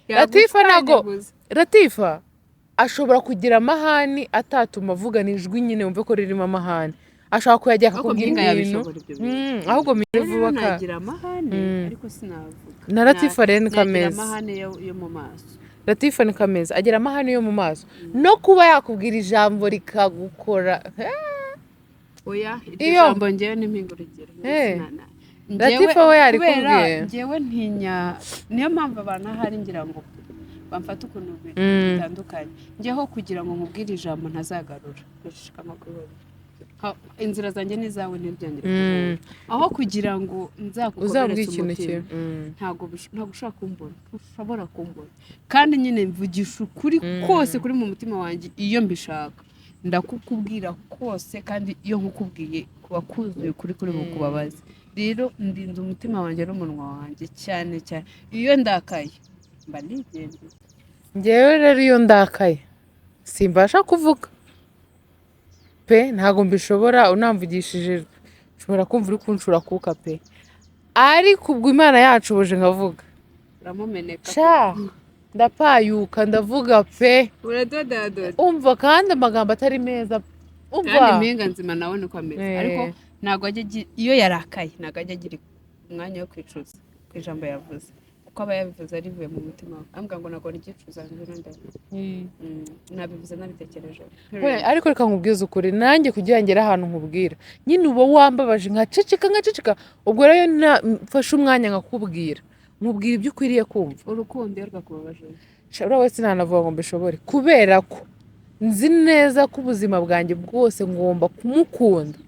Latifa nago Latifa ashobora kugira amahane atatuma avugana ijwi nyine wumve ko ririmo amahane ashaka kuyajya akakubwira ibintu ahubwo mire vuba ka nagira amahane ariko sinavuga na Latifa rero kameza amahane yo mu maso Latifa ni kameza agira amahane yo mu maso no kuba yakubwira ijambo rikagukora oya ijambo ngewe n'impingurugero Latifa we yari kubwiye ngewe ntinya niyo mpamvu abantu ahari ngira ngo bamfata ukuntu bitandukanye ngeho kugira ngo nkubwire ijambo ntazagarura bishika amakuru inzira zanjye n'izawe ntibyongere aho kugira ngo nzakukomeretse umutima ntabwo ushobora kumbona ushobora kumbona kandi nyine mvugisha ukuri kose kuri mu mutima wanjye iyo mbishaka ndakukubwira kose kandi iyo nkukubwiye kuba kuzuye kuri bukubabaze rero ndinze umutima wanjye n'umunwa wanjye cyane cyane iyo ndakaye mba nigendeye njyewe rero iyo ndakaye simbasha kuvuga pe ntago mbishobora unamvugishije ushobora kumva uri kunshura kuka pe ariko ubwo Imana yacu buje nkavuga uramumeneka ndapayuka ndavuga pe uradodadoda umva kandi amagambo atari meza umva kandi impinga nzima nawe niko ameze ariko ntago ajya iyo yarakaye ntago ajya agira umwanya wo kwicuza ku ijambo yavuze kuko aba yabivuze arivuye mu mutima ambwa ngo nagora igicuza nzirunda nabivuze nabitekereje ariko reka nkubwize ukuri nanjye kugira ngera ahantu nkubwira nyine uba wambabaje nkaceceka ubwo rero mfashe umwanya nkakubwira nkubwira ibyo ukwiriye kumva urukundo rwakubabaje uriya wese ntanavuga ngo mbishobore kubera ko nzi neza ko ubuzima bwanjye bwose ngomba kumukunda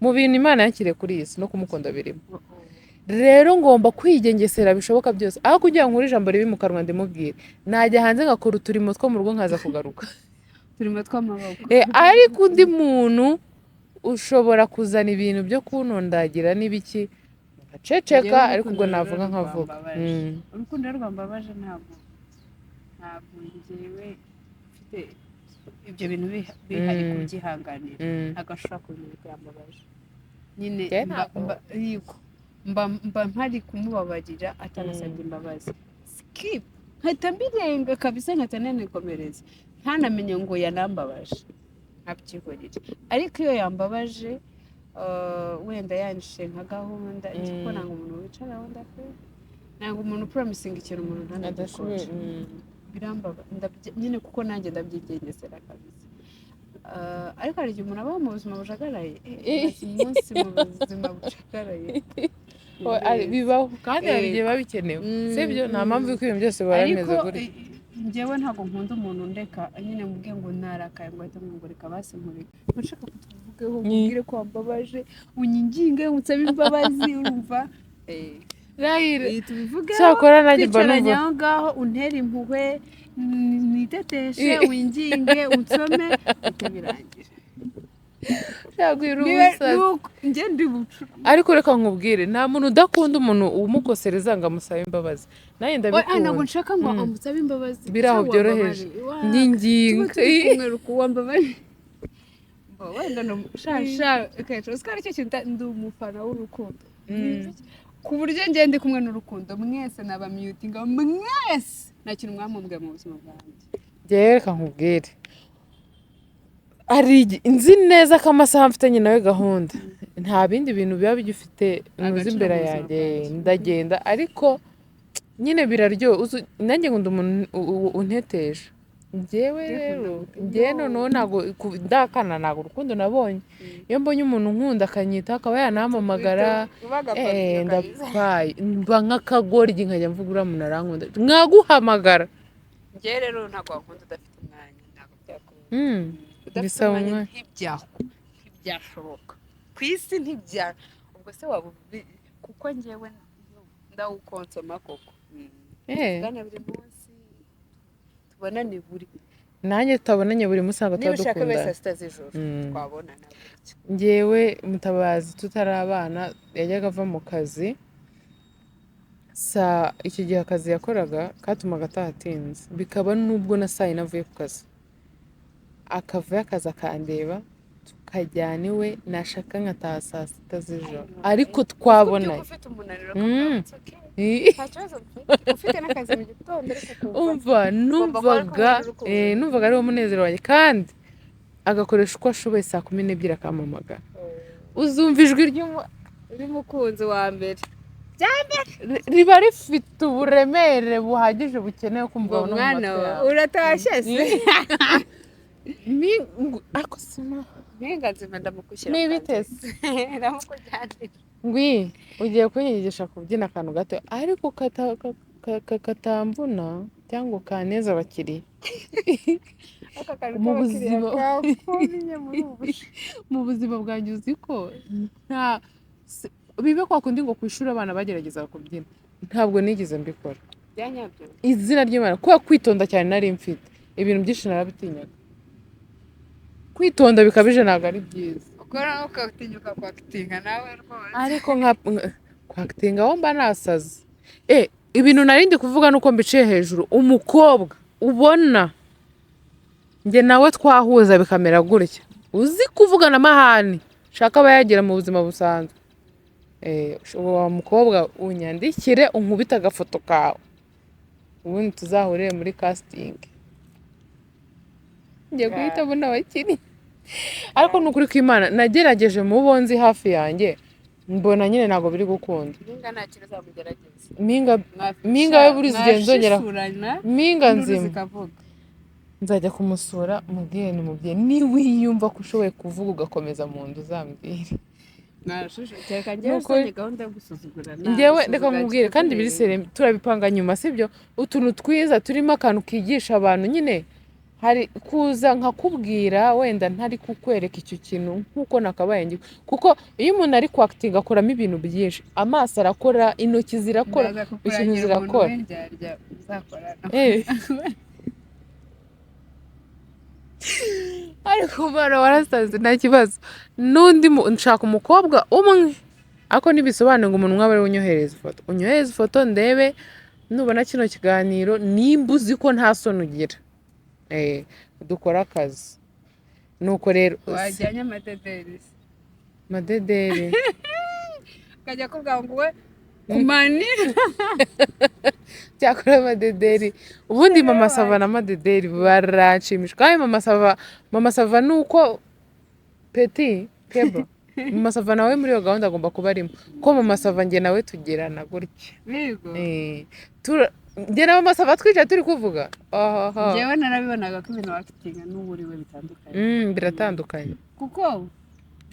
mu bintu Imana yakiriye kuri iyi si no kumukunda birimo. Rero ngomba kwigengesera bishoboka byose aho kugira ngo nkure ijambo ribi mu kanwa ndimubwire najya hanze ngakora uturimo two mu rugo nkaza kugaruka turimo tw'amaboko. Ariko undi muntu ushobora kuzana ibintu byo kunondagira n'ibiki ngaceceka ariko ubwo navuga nkavuga. Urukundo rwambabaje ntabwo njyewe mfite ibyo bintu bihari kubyihanganira agashobora kubintu byambabaje nyine mba mpari kumubabarira atanasabye imbabazi skip nkahita mbirenga kabisa nkahita nanikomereza ntanamenye ngo yanambabaje nkabyihorera. Ariko iyo yambabaje wenda yanishe nka gahunda kuko nanga umuntu wicara wenda pe nanga umuntu promising ikintu umuntu ntanadakora birambaba nyine kuko nanjye ndabyigengesera kabisa. Ariko hari igihe umuntu abaho mu buzima bujagaraye umunsi mu buzima bujagaraye bibaho kandi hari igihe biba bikenewe sibyo nta mpamvu y'uko ibintu byose biba bimeze gutya. Njyewe ntabwo nkunda umuntu ndeka nyine mubwiye ngo narakaye ngo ahita ngo reka basimurike nshaka kutuvugeho mubwire ko wambabaje unyinginge unsabe imbabazi urumva cyakora nanjye mbona aho ngaho untera impuhwe niteteshe winginge unsome birangira ariko reka nkubwire nta muntu udakunda umuntu umukosereza ngo amusabe imbabazi nanjye ndabikunda. Ntabwo nshaka ngo amusabe imbabazi biraho byoroheje n'ingingo wenda ndi umufana w'urukundo ku buryo ngende ndi kumwe n'urukundo mwese nabamyutinga mwese nta kintu mwamumbwiye mu buzima bwanjye. Njyewe reka nkubwire nzi neza ko amasaha mfitanye nawe gahunda nta bindi bintu biba bigifite muzi imbere yanjye ndagenda ariko nyine biraryoha nanjye nkunda umuntu unteteje. Njyewe rero njyewe noneho ntabwo ndakana ntabwo urukundo nabonye iyo mbonye umuntu nkunda akanyita akaba yanampamagara ndapfaye mba nk'akagoryi nkajya mvuga uriya muntu arankunda nkaguhamagara. Njyewe rero ntabwo wakunda udafite umwanya ntabwo byakunda bisaba umwanya ntibyashoboka ku isi ubwo se waba kuko njyewe ndawukonsoma koko tugana buri munsi tubonane nanjye tutabonanye buri munsi ntabwo tuba dukundana niba ushaka saa 6 z'ijoro twabonana. Njyewe Mutabazi tutari abana yajyaga ava mu kazi icyo gihe akazi yakoraga katumaga atahatinze bikaba n'ubwo na saa 4 avuye ku kazi akavayo akaza akandeba tukajyana iwe nashaka nkataha saa 6 z'ijoro ariko twabonanye. Umva numvaga ariwo munezero wanjye kandi agakoresha uko ashoboye saa 12 akampamagara uzumva ijwi ry'umukunzi wa mbere riba rifite uburemere buhagije bukenewe kumva umwana wawe uratashye se ariko sima mpinga nzima ndamukushyira n'ibitese ngwi ugiye kunyigisha kubyina akantu gato ariko katambuna cyangwa kaneza abakiriya mu buzima bwanjye uzi ko nta bibe kwa kundi ngo kwishura abana bagerageza kubyina ntabwo nigeze mbikora izina ry'Imana kuba kwitonda cyane nari mfite ibintu byinshi narabitinyaga kwitonda bikabije ntabwo ari byiza ukora ukatinyuka kwakitinga nawe rwose ariko kwakitinga aho mba nasaze ibintu narindi kuvuga nuko mbiciye hejuru umukobwa ubona njye nawe twahuza bikamera gutya uzi kuvugana amahane shaka abayagira mu buzima busanzwe uwo mukobwa unyandikire unkubita agafoto kawe ubundi tuzahurire muri casting ngiye guhita mbona abakiri ariko nukuri ko Imana nagerageje mu bonzi hafi yanjye mbona nyine ntabwo biri gukunda mpinga nta kintu uzamugerageza mpinga we buri zigenzongera mpinga nzima nzajya kumusura mubwiye niwiyumva ko ushoboye kuvuga ugakomeza mu nda uzambwire Cyeka njyewe sonye gahunda yo gusuzugura nabi. Njyewe reka nkubwire kandi biri sere turabipanga nyuma sibyo utuntu twiza turimo akantu kigisha abantu nyine hari kuza nkakubwira wenda ntari kukwereka icyo kintu nkuko nakabaye ngi kuko iyo umuntu ari kwakitinga akoramo ibintu byinshi amaso arakora intoki zirakora ikintu zirakora ariko bana warasaze nta kibazo n'undi nshaka umukobwa umwe ako nibisobanura ngo umuntu umwe ari unyohereza ifoto ndebe nubona kino kiganiro nimba uzi ko nta soni ugira dukora akazi nuko rero wajyanye amadederi kajya kuvuga ngo we kumanira cyakora amadederi ubundi mama sava n'amadederi baranshimisha kandi mama sava nuko peti kebo mama sava nawe muri iyo gahunda agomba kuba arimo ko mama sava njye nawe tugirana gutya njye na mama sava twicaye turi kuvuga njyewe narabibonaga ko ibintu wakitinga n'uburiwe bitandukanye biratandukanye kuko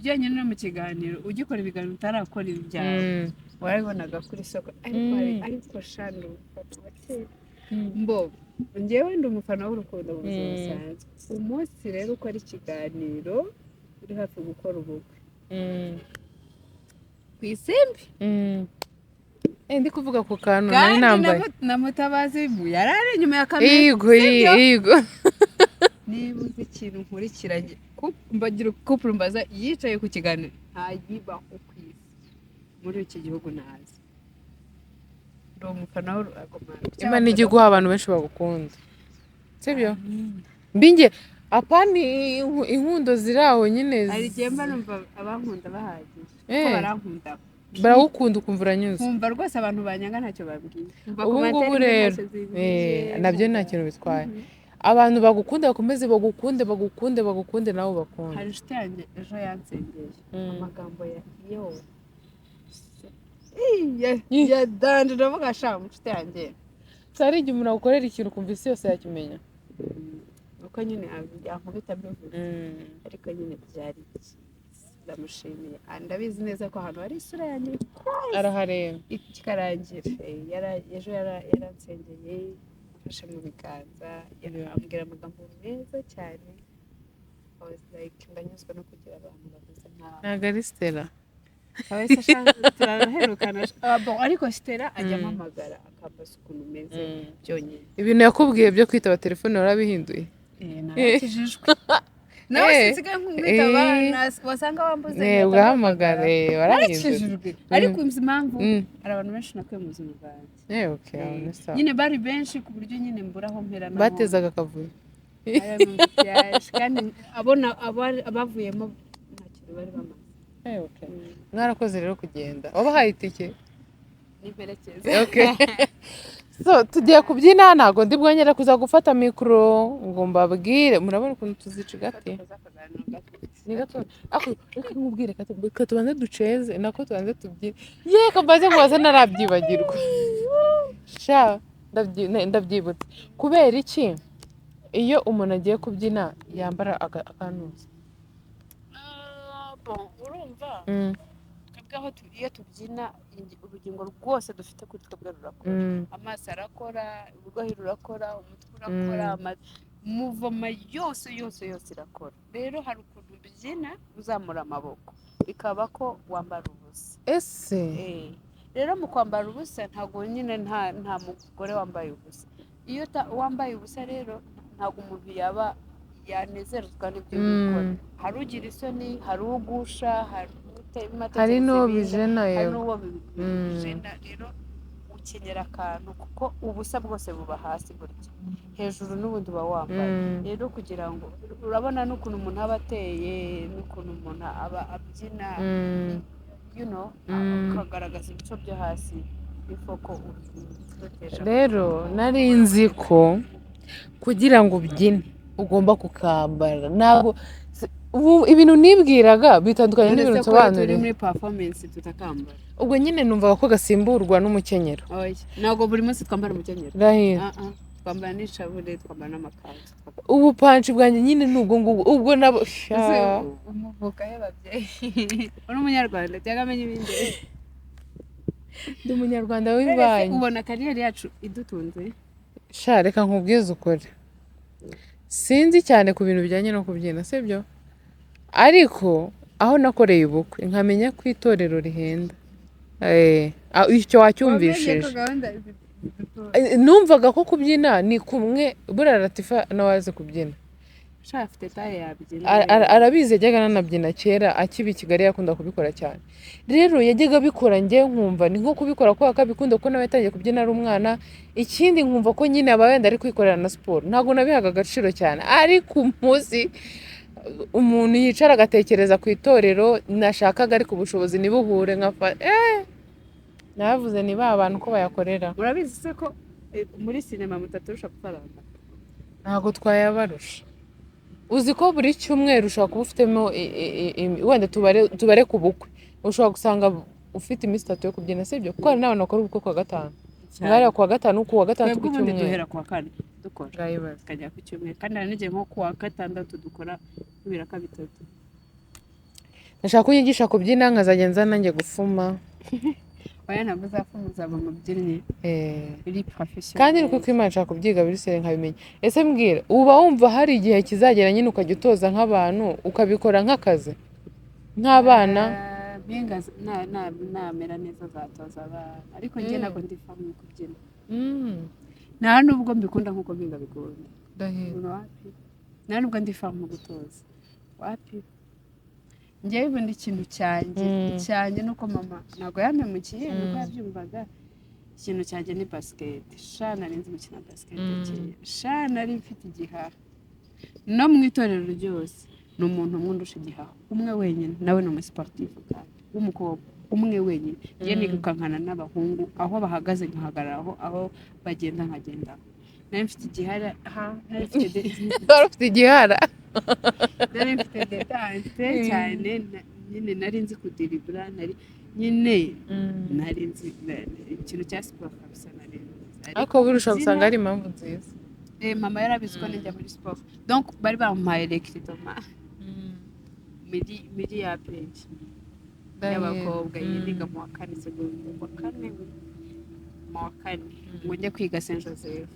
byonyine no mu kiganiro ugikora ibiganiro utarakora ibyawe warabibonaga kuri soko ariko shano mbo njyewe ndi umufana w'urukundo mu buzima busanzwe umunsi rero ukora ikiganiro uri hafi gukora ubukwe ku isimbi ndi kuvuga ku kantu nari nambaye na mutabazi yarari inyuma ya kamera yego niba uzi ikintu nkurikiranye mbagira couple mbaza yicaye ku kiganiro ntayibaho ku isi muri iki gihugu nazi ndo umufana w'uragomana Imana ijye guha abantu benshi bagukunda sibyo mbinge apani inkundo ziraho nyine ari gemba numva abankunda bahagije ko barankunda barawukunda ukumva uranyuze kumva rwose abantu banyanga ntacyo babwiye ubu ngubu rero nabyo nta kintu bitwaye abantu bagukunda bakomeze bagukunde nabo bakunda hari inshuti yanjye ejo yansengeye amagambo ya danje ndavuga sha inshuti yanjye sari igihe umuntu agukorera ikintu kumva isi yose yakimenya uko nyine yankubita bivuze ariko nyine byari ndamushimiye ndabizi neza ko ahantu hari isura yanjye arahareba kikarangira ejo yaransengeye afashe mu biganza ambwira amagambo meza cyane ndanyuzwe no kugira abantu bameze nkawe ntabwo ari Stella turaherukana ariko Stella ajya ampamagara akambaza ukuntu umeze byonyine ibintu yakubwiye byo kwitaba telefone warabihinduye narakijijwe nawe sinsigaye nkumwitaba wasanga wambuze ugahamagara warakijijwe ariko uzi impamvu hari abantu benshi nakuye mu buzima bwanjye nyine bari benshi ku buryo nyine mburaho mpera naho batezaga akavuyo kandi abona abavuyemo nta kintu bari bamaze mwarakoze rero kugenda wabahaye itike n'imperekeza so tugiye kubyina ntago ndi bwongere kuza gufata mikoro ngo mbabwire murabona ukuntu tuzicigatiye ni gato reka nkubwire reka tubanze duceze nako tubanze tubyine yeka mbaze mubaze narabyibagirwa sha ndabyibutse kubera iki iyo umuntu agiye kubyina yambara akanuza urumva twebweho iyo tubyina urugingo rwose dufite kuri twebwe rurakora amaso arakora urwohe rurakora umutwe urakora muvoma yose irakora rero hari ukuntu ubyina uzamura amaboko bikaba ko wambara ubusa ese rero mu kwambara ubusa ntabwo nyine nta mugore wambaye ubusa iyo wambaye ubusa rero ntabwo umuntu yaba yanezerezwa n'ibyo gukora hari ugira isoni hari ugusha hari n'uwo bijena rero ukenyera akantu kuko ubusa bwose buba hasi burya hejuru n'ubundi uba wambaye rero kugira ngo urabona n'ukuntu umuntu aba ateye n'ukuntu umuntu aba abyina ukagaragaza ibice byo hasi bifoko rero nari nzi ko kugira ngo ubyine ugomba kukambara ntabwo ibintu nibwiraga bitandukanye n'ibintu nsobanuriye muri performance tutakambara ubwo nyine numvaga ko gasimburwa n'umukenyero ntabwo buri munsi twambara umukenyero twambara n'ishabure twambara n'amakanzu ubupanci bwanjye nyine n'ubwo ngubwo ubwo nabo umuvuka y'ababyeyi uri umunyarwanda cyangwa amenye ibindi ndi umunyarwanda w'imbanyi ubona kariyeri yacu idutunze sha reka nkubwize ukuri sinzi cyane ku bintu bijyanye no kubyina sibyo ariko aho nakoreye ubukwe nkamenya ko itorero rihenda icyo wacyumvishije numvaga ko kubyina ni kumwe buriya Latifa nawe azi kubyina afite taye yabyina arabizi yajyaga ananabyina kera akiba i Kigali yakunda kubikora cyane rero yajyaga abikora njye nkumva ni nko kubikora ko akabikunda ko nawe yatangiye kubyina ari umwana ikindi nkumva ko nyine aba wenda ari kwikorera na siporo ntabwo nabihaga agaciro cyane ariko umunsi umuntu yicara agatekereza ku itorero nashakaga ariko ubushobozi nibuhure nkafa navuze ni ba bantu ko bayakorera urabizi se ko muri sinema mutaturusha gufaranga ntabwo twayabarusha uzi ko buri cyumweru ushobora kuba ufitemo wenda tubare ku bukwe ushobora gusanga ufite iminsi 3 yo kubyina sibyo kuko hari n'abantu bakora ubukwe kwa gatanu ngari kwa gatanu ku wa gatatu ku cyumweru duhera kwa kane dukora kajya ku cyumweru kandi nanigiye nko ku wa gatandatu dukora ibiraka bitatu nashaka kunyigisha kubyina nkazajya nzana njye gufuma oya ntabwo uzafuma uzaba umubyinnyi iri professional kandi niko Imana nshaka kubyiga biri sere nkabimenya ese mbwira uba wumva hari igihe kizagera nyine ukajya utoza nk'abantu ukabikora nk'akazi nk'abana bingaza namera neza zatoza abana ariko njye ntabwo ndifamu kubyina nta nubwo mbikunda nk'uko binga bikunda nta nubwo ndifamu gutoza wapi njyewe ubundi ikintu cyanjye nuko mama ntabwo yampemukiye nuko yabyumvaga ikintu cyanjye ni basket nari nzi gukina basket kera nari mfite igihaha no mu itorero ryose ni umuntu umwe undusha igihaha umwe wenyine nawe ni umusiporutifu kandi w'umukobwa umwe wenyine njye nigukankana n'abahungu aho bahagaze nkahagarara aho bagenda nkagendaho nari mfite igihara nari mfite igihara nari mfite detante cyane nyine nari nzi kudiribura nari nzi ikintu cya siporo kabisa nari ariko burusha gusanga ari impamvu nziza mama yarabizi ko njya muri siporo donc bari bampaye recrutement muri ya page y'abakobwa yiga mu wa kane ngo njye kwiga Saint Joseph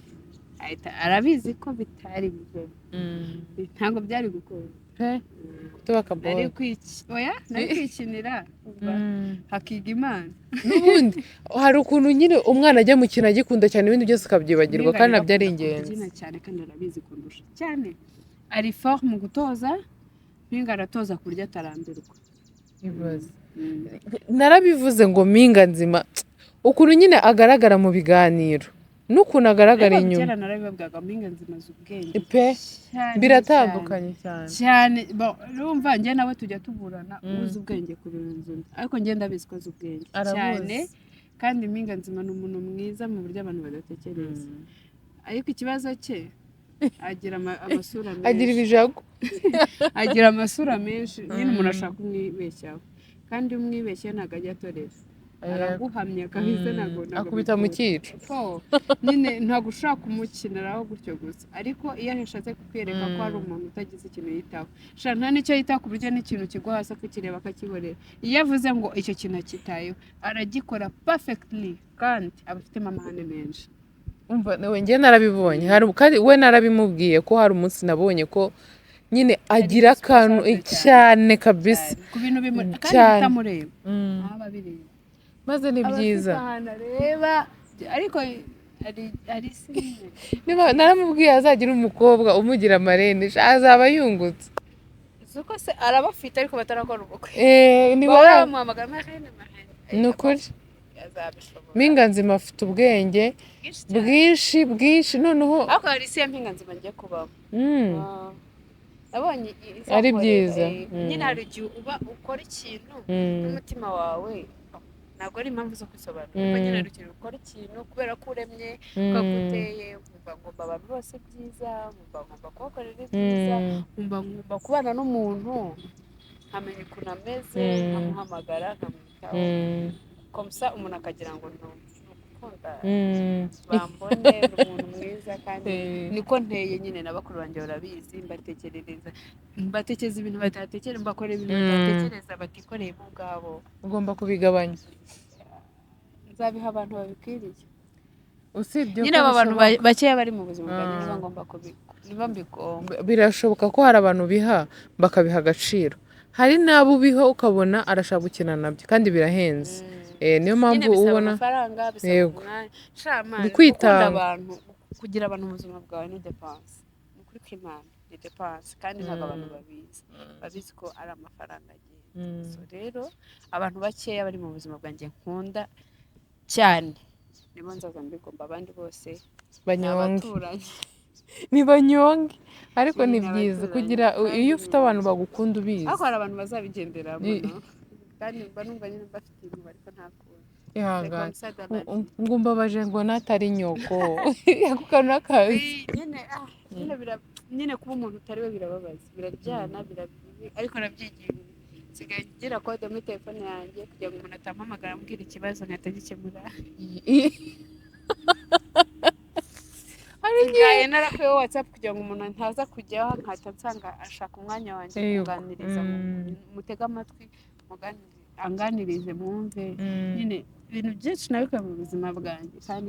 arabizi ko bitari byo ntabwo byari gukora nari kwikinira hakiga Imana n'ubundi hari ukuntu nyine umwana ajya mu kintu agikunda cyane ibindi byose akabyibagirwa kandi nabyo ari ingenzi cyane kandi arabizi kundusha cyane ari fort mu gutoza mpinga aratoza kurya atarambirwa narabivuze ngo mpinga nzima ukuntu nyine agaragara mu biganiro n'ukuntu agaragara inyuma cyane narabibabwaga mpinga nzima z'ubwenge biratandukanye cyane urumva njye nawe tujya tuburana uzi ubwenge kuri inzu ariko njye ndabizi ko azi ubwenge cyane kandi mpinga nzima ni umuntu mwiza mu buryo abantu badatekereza ariko ikibazo cye agira amasura menshi agira ibijago agira amasura menshi nyine umuntu ashaka kumwibeshyaho kandi umwibeshye ntabwo ajya atoreza araguhamya kahise ntabwo akubita mu cyico nyine ntabwo ushaka kumukiniraho gutyo gusa ariko iyo ashatse kukwereka ko ari umuntu utagize ikintu yitaho nta n'icyo yitaho ku buryo n'ikintu kigwa hasi akakireba akakiborera iyo avuze ngo icyo kintu akitayeho aragikora perfectly kandi aba afitemo amahane menshi njye narabibonye kandi we narabimubwiye ko hari umunsi nabonye ko nyine agira akantu cyane kabisa ku bintu kandi bitamureba aba bireba maze ni byiza ariko ari sinye naramubwiye azagira umukobwa umugira amarene azaba yungutse uko se arabafite ariko batarakora ubukwe baramuhamagara ni ukuri mpinga nzima afite ubwenge bwinshi noneho ariko hari isi ya mpinga nzima njye kubaho nabonye ari byiza nyine hari igihe uba ukora ikintu n'umutima wawe ntabwo ari impamvu zo kwisobanura kuko nyine hari ikintu ukora ikintu kubera ko uremye ukaguteye wumva ngomba abantu bose byiza wumva ngomba kubakorera byiza wumva ngomba kubana n'umuntu nkamenya ukuntu ameze nkamuhamagara nkamwitaho komsa umuntu akagira ngo bankunda bambone umuntu mwiza kandi niko nteye nyine na bakuru banjye barabizi mbatekereza ibintu batatekereza mbakora ibintu batatekereza batikoreye bo ubwabo ugomba kubigabanya nzabiha abantu babikwiriye usibye nyine aba bantu bakeya bari mu buzima bwanjye niba ngomba niba mbigomba birashoboka ko hari abantu biha bakabiha agaciro hari n'abo ubiha ukabona arashaka gukina nabyo kandi birahenze niyo mpamvu ubona amafaranga bisaba umwanya shamani kwitanga abantu kugira abantu mu buzima bwawe ni depanse ni ukuri kw'Imana ni depanse kandi ntabwo abantu babizi ko ari amafaranga agenda so rero abantu bakeya bari mu buzima bwanjye nkunda cyane nibo nzaza mbigomba abandi bose banyonge ni banyonge ariko ni byiza kugira iyo ufite abantu bagukunda ubizi ariko hari abantu bazabigenderamo kandi mba numva nyine bafite ibintu ariko ntakunda ihangane ngumva baje ngo natari nyoko yakukana akazi nyine kuba umuntu utari we birababaza biraryana ariko nabyigiye nsigaye ngira kode muri telefone yanjye kugira ngo umuntu atampamagara ambwira ikibazo nkahita gikemura nsigaye narakuyeho WhatsApp kugira ngo umuntu ntaza kujyaho nkahita nsanga ashaka umwanya wanjye kuganiriza mutega amatwi anganirize mwumve nyine ibintu byinshi nabikuye mu buzima bwanjye kandi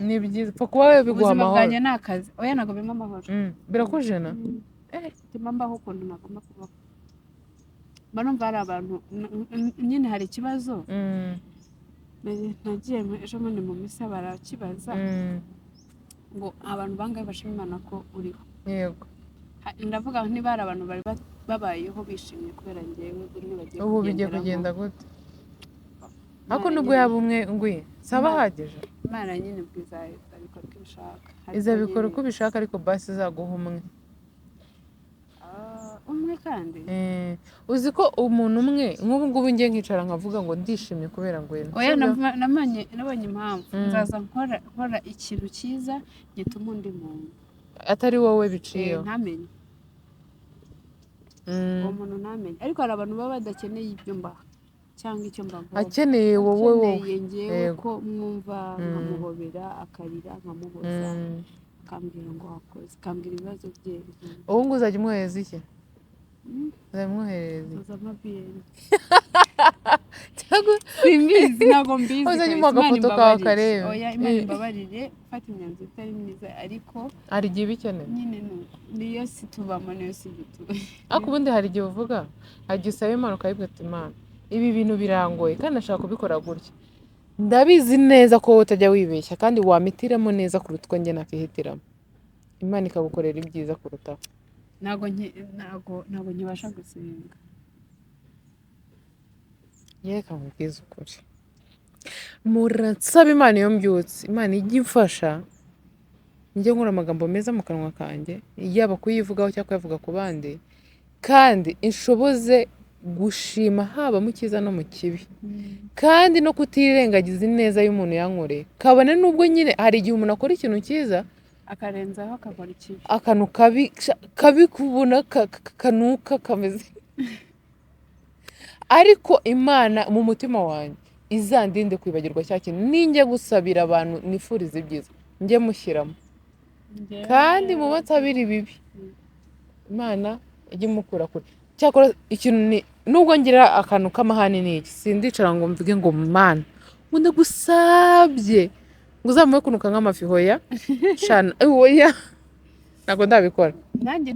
ni byiza kuba wowe biguha amahoro ubuzima bwanjye ni akazi oya ntabwo birimo amahoro birakujena bituma mbaho ukuntu nagomba kubaho mba numva hari abantu nyine hari ikibazo nagiye ejo bundi mu misa barakibaza ngo abantu bangahe bashima Imana ko uriho yego ndavuga niba hari abantu bari babayeho bishimye kubera njyewe ubu bigiye kugenda gute ariko nubwo yaba umwe ngwi saba hagije Imana nyine bwiza izabikora uko ibishaka izabikora uko ubishaka ariko basi izaguha umwe kandi uzi ko umuntu umwe nk'ubu ngubu ngiye nkicara nkavuga ngo ndishimye kubera ngo oya nabonye impamvu nzaza nkora ikintu cyiza gituma undi muntu atari wowe biciyeho ntamenye uwo muntu ntamenye ariko hari abantu baba badakeneye ibyo mbaha cyangwa icyo mbavuga akeneye wowe ngewe ko mwumva nkamuhobera akarira nkamuhoza akambwira ngo wakoze akambwira ibibazo bye ubu ngubu uzajya umuhereza iki uzamwoherereza uzamabiyeni simbizi ntabwo mbizi uzajya umuha agafoto kawe karebe oya Imana imbabarire fata imyanzuro itari myiza ariko hari igihe bikeneye nyine niyo si tubamo niyo si gituye ariko ubundi hari igihe uvuga hari igihe usaba Imana ukayibwira ati Imana ibi bintu birangoye kandi nashaka kubikora gutya ndabizi neza ko wowe utajya wibeshya kandi wamitiramo neza kuruta uko njye nakihitiramo Imana ikagukorera ibyiza kurutaho ntabwo nkibasha gusenga yereka mubwiza ukuri muransaba Imana iyo mbyutse Imana ijya imfasha njye nkora amagambo meza mu kanwa kanjye yaba kuyivugaho cyangwa kuyavuga ku bandi kandi inshoboze gushima haba mu cyiza no mu kibi kandi no kutirengagiza ineza y'umuntu yankoreye kabone n'ubwo nyine hari igihe umuntu akora ikintu cyiza akarenzaho akakora ikibi akantu kabi kubona kanuka kameze ariko Imana mu mutima wanjye izandinde kwibagirwa cya kintu ninjye gusabira abantu nifuriza ibyiza njye mushyiramo kandi mu batabira ibibi Imana ijye imukura kure cyakora ikintu ni nubwo ngira akantu k'amahane n'iki sindicara ngo mvuge ngo Mana ngo ndagusabye ngo uzamuhe kunuka nk'amafi hoya shana oya ntabwo ndabikora nanjye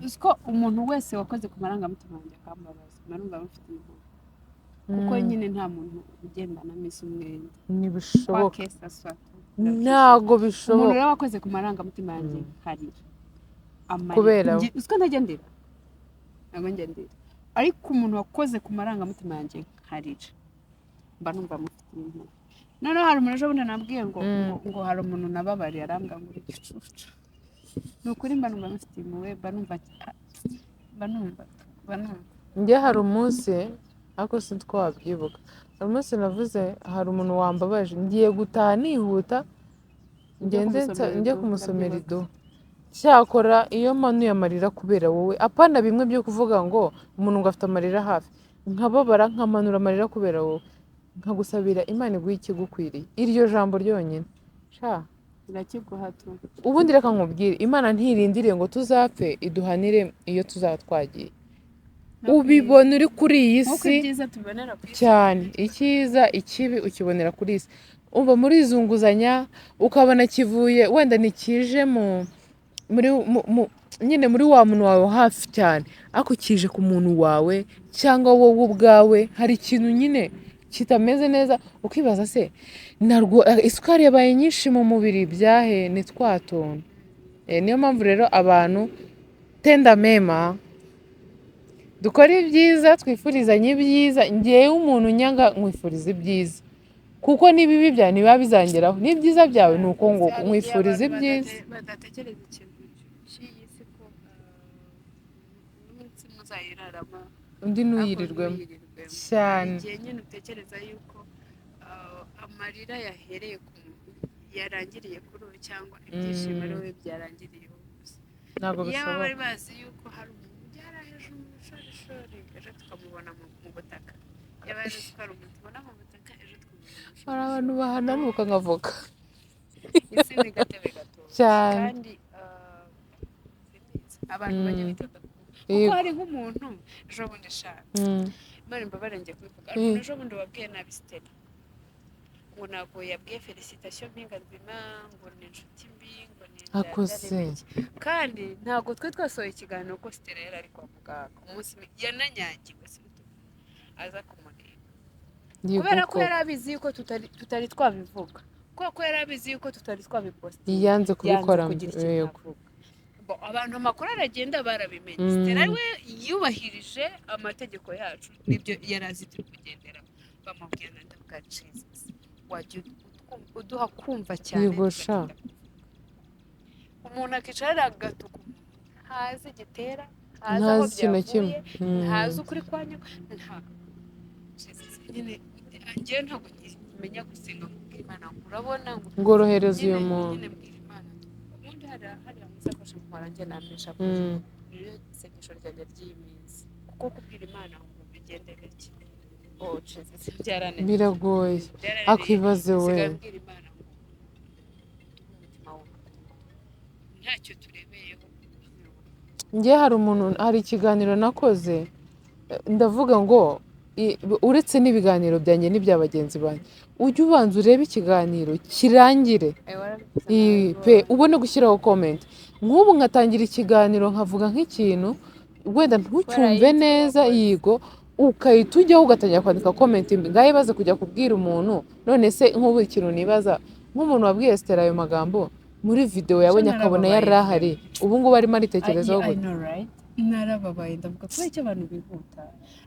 uziko umuntu wese wakoze ku marangamutima yanjye akambabaza narumva mufite impuhwe kuko nyine nta muntu ugendana misi umwenda ntibishoboka ntabwo bishoboka umuntu rero wakoze ku marangamutima yanjye harira kubera uziko ntagendera ntabwo ngendera ariko umuntu wakoze ku marangamutima yanjye harira mba numva mufite impuhwe noneho hari umuntu ejo bundi nabwiye ngo hari umuntu nababariye arambwira ngo igicucu ni ukuri mba numva mufite impuhwe mba numva njye hari umunsi ariko sinzi ko wabyibuka hari umunsi navuze hari umuntu wambabaje ngiye gutaha nihuta njye kumusomera iduha cyakora iyo manuye amarira kubera wowe apana bimwe byo kuvuga ngo umuntu ngo afite amarira hafi nkababara nkamanura amarira kubera wowe nkagusabira Imana iguhe ikigukwiriye, iryo jambo ryonyine sha irakiguha tu. ubundi reka nkubwire, Imana ntirindiriye ngo tuzapfe iduhanire iyo tuzaba twagiye. Ubibona uri kuri iyi Nk'uko si ibyiza tubibonera ku isi cyane, icyiza ikibi ukibonera kuri iyi si. Umva murizunguzanya ukabona kivuye wenda ntikije nyine muri wa muntu wawe hafi cyane, ariko kije ku muntu wawe cyangwa wowe ubwawe hari ikintu nyine kitameze neza, ukibaza se isukari yabaye nyinshi mu mubiri byahe ni twa tuntu. Niyo mpamvu rero abantu tenda mema dukora ibyiza, twifurizanye ibyiza. Ngewe umuntu nyanga nkwifuriza ibyiza, kuko n'ibibi byawe ntibiba bizangeraho, n'ibyiza byawe ni uko ngo nkwifuriza ibyiza. badatekereza ikintu cy'iyi si ko n'umunsi muzayiraramo Undi ntuyirirwemo cyane. igihe nyine utekereza yuko amarira yahereye ku muntu yarangiriye kuri ubu, cyangwa ibyishimo ari we byarangiriyeho gusa. Ntabwo iyo baba bishoboka. bari bazi yuko hari umuntu ugera hejuru mu bushorishori ejo tukamubona mu butaka, iyo bazi ko hari umuntu tubona mu butaka ejo tukamubona Hari abantu bahananuka nk'avoka isi ni gatebe gatoya cyane. kandi abantu bajya bitota kuko hari nk'umuntu ejo bundi shaka Imana imbabare ngiye kubivuga, hari umuntu ejo bundi wabwiye nabi Stella ngo ntabwo yabwiye felicitation mpinga nzima, ngo ni inshuti mbi, ngo ni akoze kandi ntabwo twe twasohoye ikiganiro ko Stella yari ari kwa muganga umunsi yananyagiwe aza kumureba, kubera ko yari abizi yuko tutari twabivuga, kubera ko yari abizi yuko tutari twabiposta, yanze kubikora. Yego, abantu amakuru aragenda barabimenye. Stella we yubahirije amategeko yacu, nibyo yari azi turi kugendera. Bamubwira ndavuga Jesus, wajya uduha kumva cyane. Umuntu akicara agatuka, ntazi igitera, ntazi aho byavuye, ntazi ukuri kwanyu, nyine njyewe ntabwo menya gusenga kubwira Imana ngo urabona ngo ngorohereza uyu muntu. ubundi hariya musakoshi mpora njye namisha rero isengesho ryanjye ry'iyi minsi, kuko kubwira Imana ngo bigende bike biragoye. Akwibaze we ntacyo turebeyeho. njye hari ikiganiro nakoze ndavuga ngo uretse n'ibiganiro byanjye n'ibya bagenzi banjye, ujye ubanza urebe ikiganiro kirangire pe ubone gushyiraho comment. Nk'ubu nkatangira ikiganiro nkavuga nk'ikintu wenda ntucyumve neza, yigo ukahita ujyaho ugatangira kwandika comment mbi, ngaho ibaze kujya kubwira umuntu. None se nk'ubu ikintu nibaza, nk'umuntu wabwiye Stella ayo magambo muri video yabonye akabona yari ahari, ubu ngubu arimo aritekerezaho narababaye ndavuga kubera icyo abantu bihuta,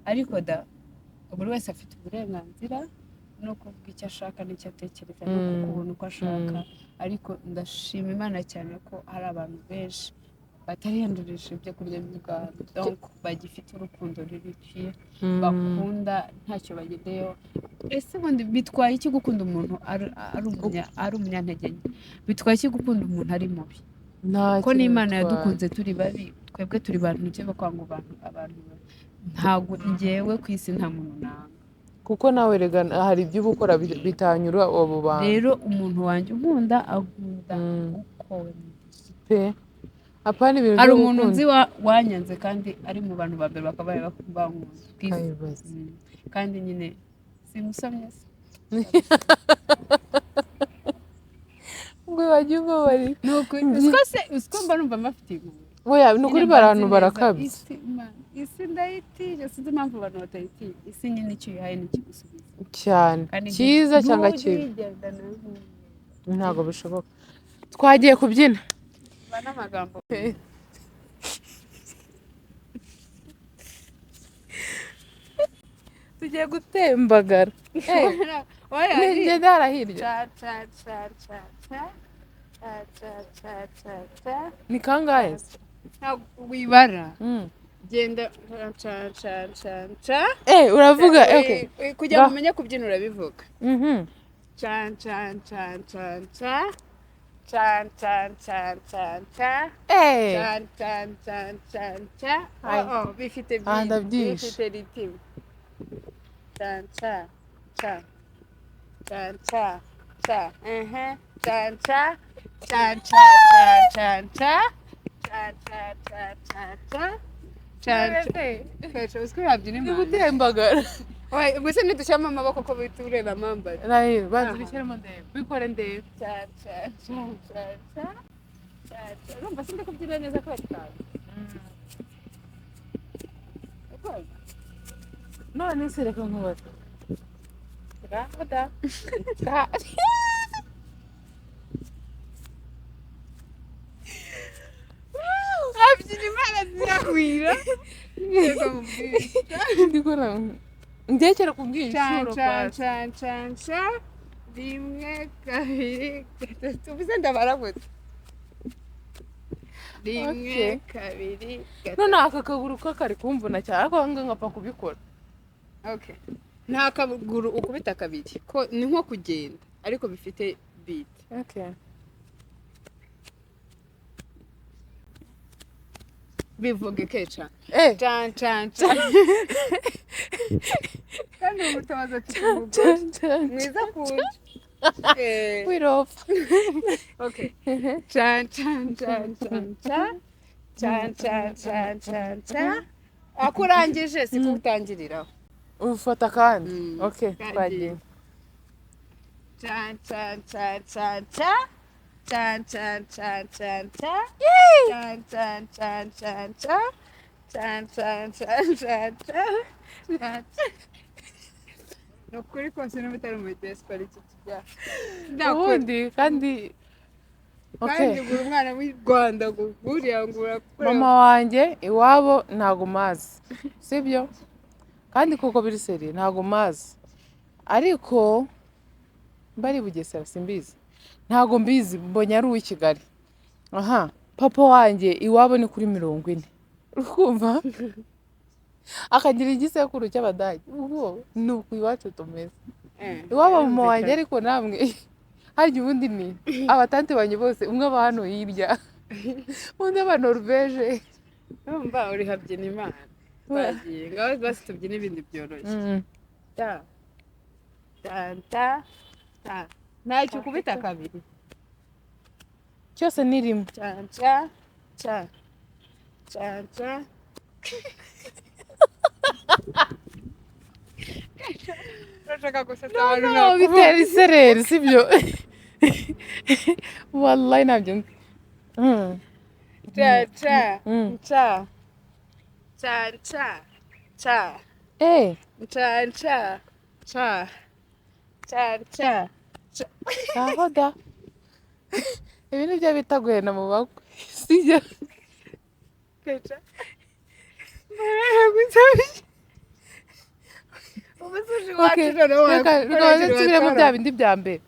ariko buri wese afite uburenganzira no kuvuga icyo ashaka n'icyo atekereza no kubona uko ashaka, ariko ndashima Imana cyane ko hari abantu benshi batariyandurisha ibyo kurya by'ubwabo, donc bagifite urukundo rurikiye, bakunda ntacyo bagedeyeho. Ese ubundi bitwaye iki gukunda umuntu ari umunyantege nke? Bitwaye iki gukunda umuntu ari mubi? Ko n'Imana yadukunze turi babi, twebwe turi bantu bye bakwanga abantu. Ntabwo njyewe ku isi nta muntu nanga, kuko nawe rega hari ibyo uba ukora bitanyura abo bantu. Rero umuntu wanjye unkunda ankunda uko pe apana ibintu. Hari umuntu nzi wanyanze kandi ari mu bantu ba mbere bakabaye bankunda, kandi nyine simusomye se ngo bajye ubabari. Usko mba numva mafite inkuru. Oya ni ukuri barantu barakabye. Isi ndayitinya, sinzi impamvu abantu batayitinya. Isi nyine icyo uyihaye n'ikigusubiza cyane, cyiza cyangwa kibi ntabwo bishoboka. Twagiye kubyina n'amagambo tugiye gutembagara. Njye ndarahirya ni kangahe wibara genda uravuga kugira ngo umenye kubyina urabivuga bifite ritime. cha cha cha cha cha cha cha cha cha Kesho usiku yabyina imana. Gutembagara. Oya, ubwo se nidushyiramo amaboko ko bihita ureba amambari. Nayo bazibishyiramo ndebe. Bikore ndebe. Cha cha cha cha cha. Urumva sindi kubyina neza ko cyane. None se reka nkubaze. Gahunda. Abyina imana zirakwira. Yego mubwire. Ndikora. Ndekera kubwira inshuro Cha cha cha cha. Rimwe kabiri gatatu. Bize ndabara gute? Rimwe kabiri gatatu. None aka kaguru ko kari kumvuna cyane ariko ngapfa kubikora. Okay. Nta kaguru ukubita kabiri ko ni nko kugenda ariko bifite beat. Okay. Bivuge keca. Chan chan. Kandi umutabaza cyane. Mwiza kuja. Wirof. Okay. Chan chan chan chan chan. Chan chan chan chan chan. Akurangije sikutangiriraho. Ufata kandi. Okay, twagiye. Chan chan chan chan chan. Chan chan chan chan chan. Chan chan chan chan chan. Chan chan chan chan chan. Nukuri kose n'ubutari mu desperate kijya. Ubundi kandi Kandi gura umwana w'i Rwanda guriya ngura. Mama wanjye iwabo ntago mazi. Sibyo? Kandi koko biri seri ntago mazi. Ariko bari Bugesera simbizi. Ntago mbizi mbonye ari uw'i Kigali. Aha, papa wanjye iwabo ni kuri 40. Ukumva? Akagira igisekuru cy'Abadage. Ubwo nuko iwacu tumeze. Iwabo mama wanjye ariko namwe harya ubundi ni abatante banye bose umwe aba hano hirya. Undi aba Norvege. Urumva uri habyina imana. Twagiye ngaho basi tubyina ibindi byoroshye. Ta ta ta ta. Ntacyo kubita kabiri. Cyose ni rimwe. Cha cha cha. Cha cha. Urashaka gusetsa abantu No, bitera isereri sibyo? Wallahi nabyo. Cha cha cha. Cha cha cha. Cha cha cha. Cha cha. Ahoda. Ibintu bya bitaguhena mu bakwe. Sibyo? Keca. Okay. Reka nsubiremo bya bindi bya mbere.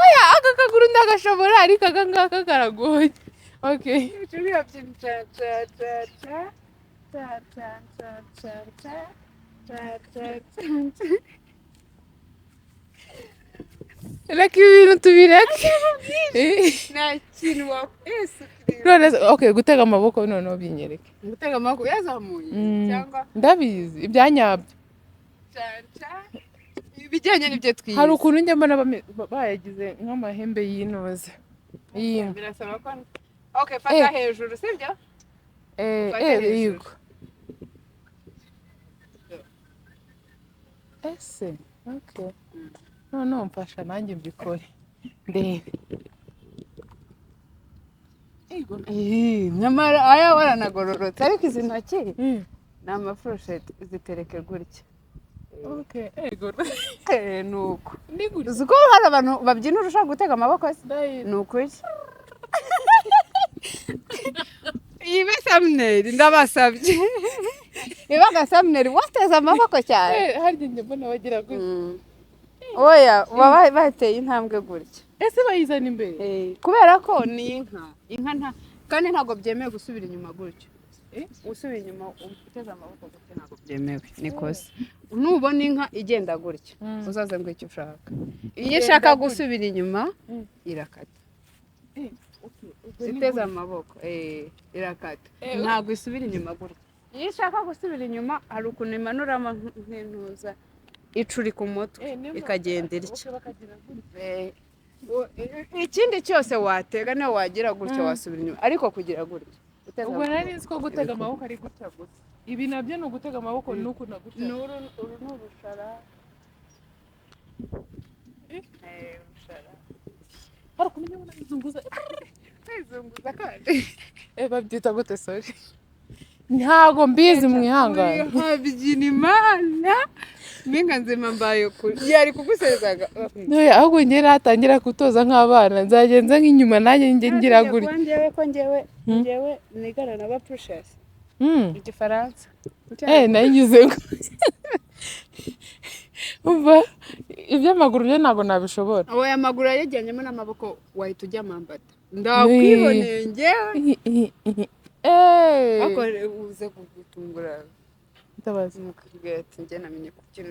Oya aka kaguru ndagashobora ariko aka ngaka karagoye. Okay. Reka ibintu tubireke. Nta kintu wakwese. None okay gutega amaboko noneho binyereke. Gutega amaboko yazamuye cyangwa ndabizi ibyanyabyo. Ibijyanye n'ibyo twize. Hari ukuntu njya mbona bayagize nk'amahembe y'inoze. Birasaba ko okay fata hejuru sibyo? Yego. Ese okay. No mfasha nanjye mbikore. Ndebe. Nyamara aya waranagororotse ariko izi ntoki ni amafurusheti zitereke gutya. Okay, ego. Nuko. Uzi ko hari abantu babyina urusha gutega amaboko se? Nuko iki? Ibe thumbnail ndabasabye. Ibaga thumbnail wateza amaboko cyane. Harya njye mbona bagira gutya. Oya, baba bateye intambwe gutya. Ese bayizana imbere? Kubera ko ni inka nta kandi ntago byemewe gusubira inyuma gutyo. Usubira inyuma uteza amaboko gutya ntago byemewe. Nikoze. Nubona inka igenda gutya uzaze ngo icyo ushaka. Iyo ishaka gusubira inyuma irakata. Iteza amaboko irakata. Ntago isubira inyuma gutya. iyo ishaka gusubira inyuma hari ukuntu imanuramo nk'intuza icuri ku mutwe ikagenda irya. Ikindi cyose watega niyo wagira gutya wasubira inyuma, ariko kugira gutya ubwo nari nzi ko gutega amaboko ari gutya gusa, ibi nabyo ni ugutega amaboko n'uku na gutya. uru ni urushara. hari ukumenya ngo nabizunguza kandi babyita gute? Sorry, ntago mbizi, mwihangane. habyina imana mbinga nzima mbaye kuri yari kugusezaga ahubwo njye natangira kutoza nk'abana nzagenza nk'inyuma nanjye ngira gutya. njyewe nigana na ba Precious igifaransa nayigize umva iby'amaguru byo ntabwo nabishobora. aya maguru yajyanyemo n'amaboko wahita ujya mambata ndakwiboneye njyewe ako uze kugutungura ndabaza mukubwira ati njye namenye kubyina.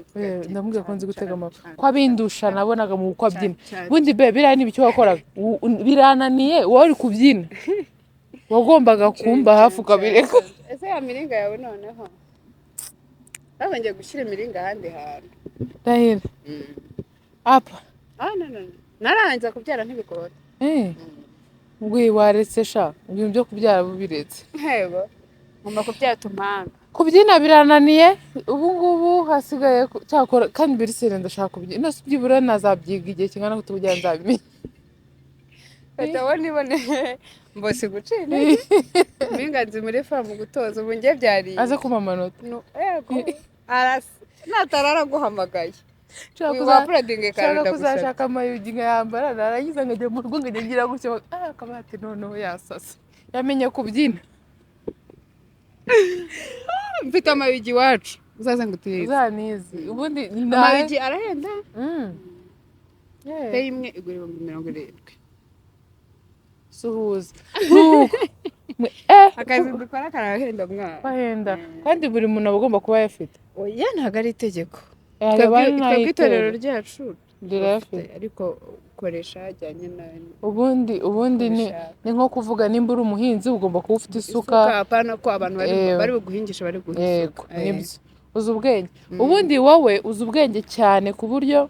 ndamubwiye ko nzi gutega amaboko ko abindusha nabonaga mu uko abyina. Bundi biriya ni ibiki wakoraga? Birananiye wowe uri kubyina, wagombaga kumba hafi ukabireka. ese ya miringa yawe noneho ngiye gushyira imiringa ahandi hantu ndahira apa narangiza kubyara ntibigora. ngwi waretse sha ibintu byo kubyara bubiretse. Hego ngomba kubyara tumanga. Kubyina birananiye ubu ngubu hasigaye cyakora kandi birisere ndashaka kubyina. Nose byibura nazabyiga igihe kingana gute kugira nzabimenya. Atawo nibone mbose gucina. Minganzi muri famu gutoza ubu ngiye byari. Aze kuma amanota. Yego. Natarara guhamagaye. Nshaka kuzashaka amayugi nkayambara narangiza nkajya mu rugo nkajya ngira gutyo akabati noneho yasasa yamenye kubyina. Mfite amayugi iwacu uzaza ngo tuyize. Uzanizi ubundi amayugi arahenda. Pe imwe igura 70. Suhuza akazi dukora karahenda mwana. Bahenda kandi buri muntu aba agomba kuba yafite. Oya ntago ari itegeko. Twebwe itorero ryacu rirafite ariko ukoresha ajyanye na ubundi ni nko kuvuga nimba uri umuhinzi ugomba kuba ufite isuka. Apana ko abantu bari buguhingisha bari guhinga. Nibyo uzi ubwenge. Ubundi wowe uzi ubwenge cyane ku buryo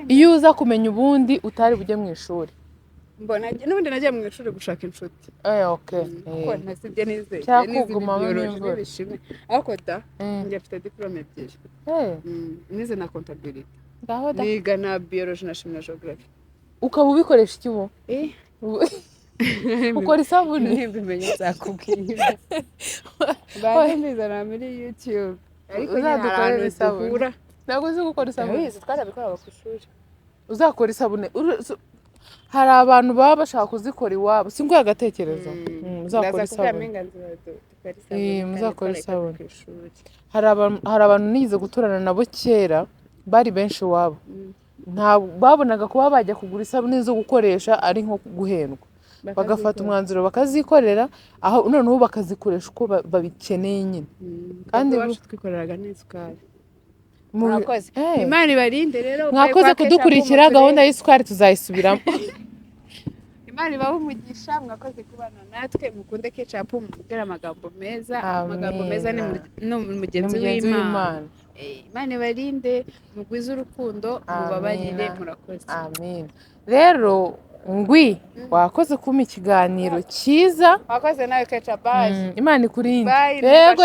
iyo uza kumenya ubundi utari bujye mu ishuri. Mbona n'ubundi nagiye mu ishuri gushaka inshuti. Okay. Ko nasibye nizeye. Cyakuguma mu imvura. Ariko da njye mfite diplome ebyiri. Nize na comptabilité. Niga na biologie na chimie na géographie. Ukaba ubikoresha iki bo? Ukora isabune ntibimenye zakubwira. Bazindizana muri YouTube. Ariko uzadukorera isabune. Ntabwo uzi gukora isabune. Twarabikoraga ku ishuri. Uzakora isabune. Hari abantu baba bashaka kuzikora iwabo singuye agatekerezo. Uzakora isabune. Muzakora isabune. Hari abantu nize guturana nabo kera bari benshi iwabo. Babonaga kuba bajya kugura isabune zo gukoresha ari nko guhendwa. Bagafata umwanzuro bakazikorera aho noneho bakazikoresha uko babikeneye nyine. Kandi twikoreraga n'isukari. Murakoze. Imana ibarinde rero. Mwakoze kudukurikira gahunda y'isukari tuzayisubiramo. Imana ibahe umugisha mwakoze kubana natwe mukunde KECAPU mubwira amagambo meza. Amagambo meza ni mugenzi w'Imana. Imana ibarinde mugwize urukundo mubabarire murakoze. Amen. Rero ngwi wakoze kuma ikiganiro cyiza. Wakoze nawe KECAPU. Imana ikurinde. Yego.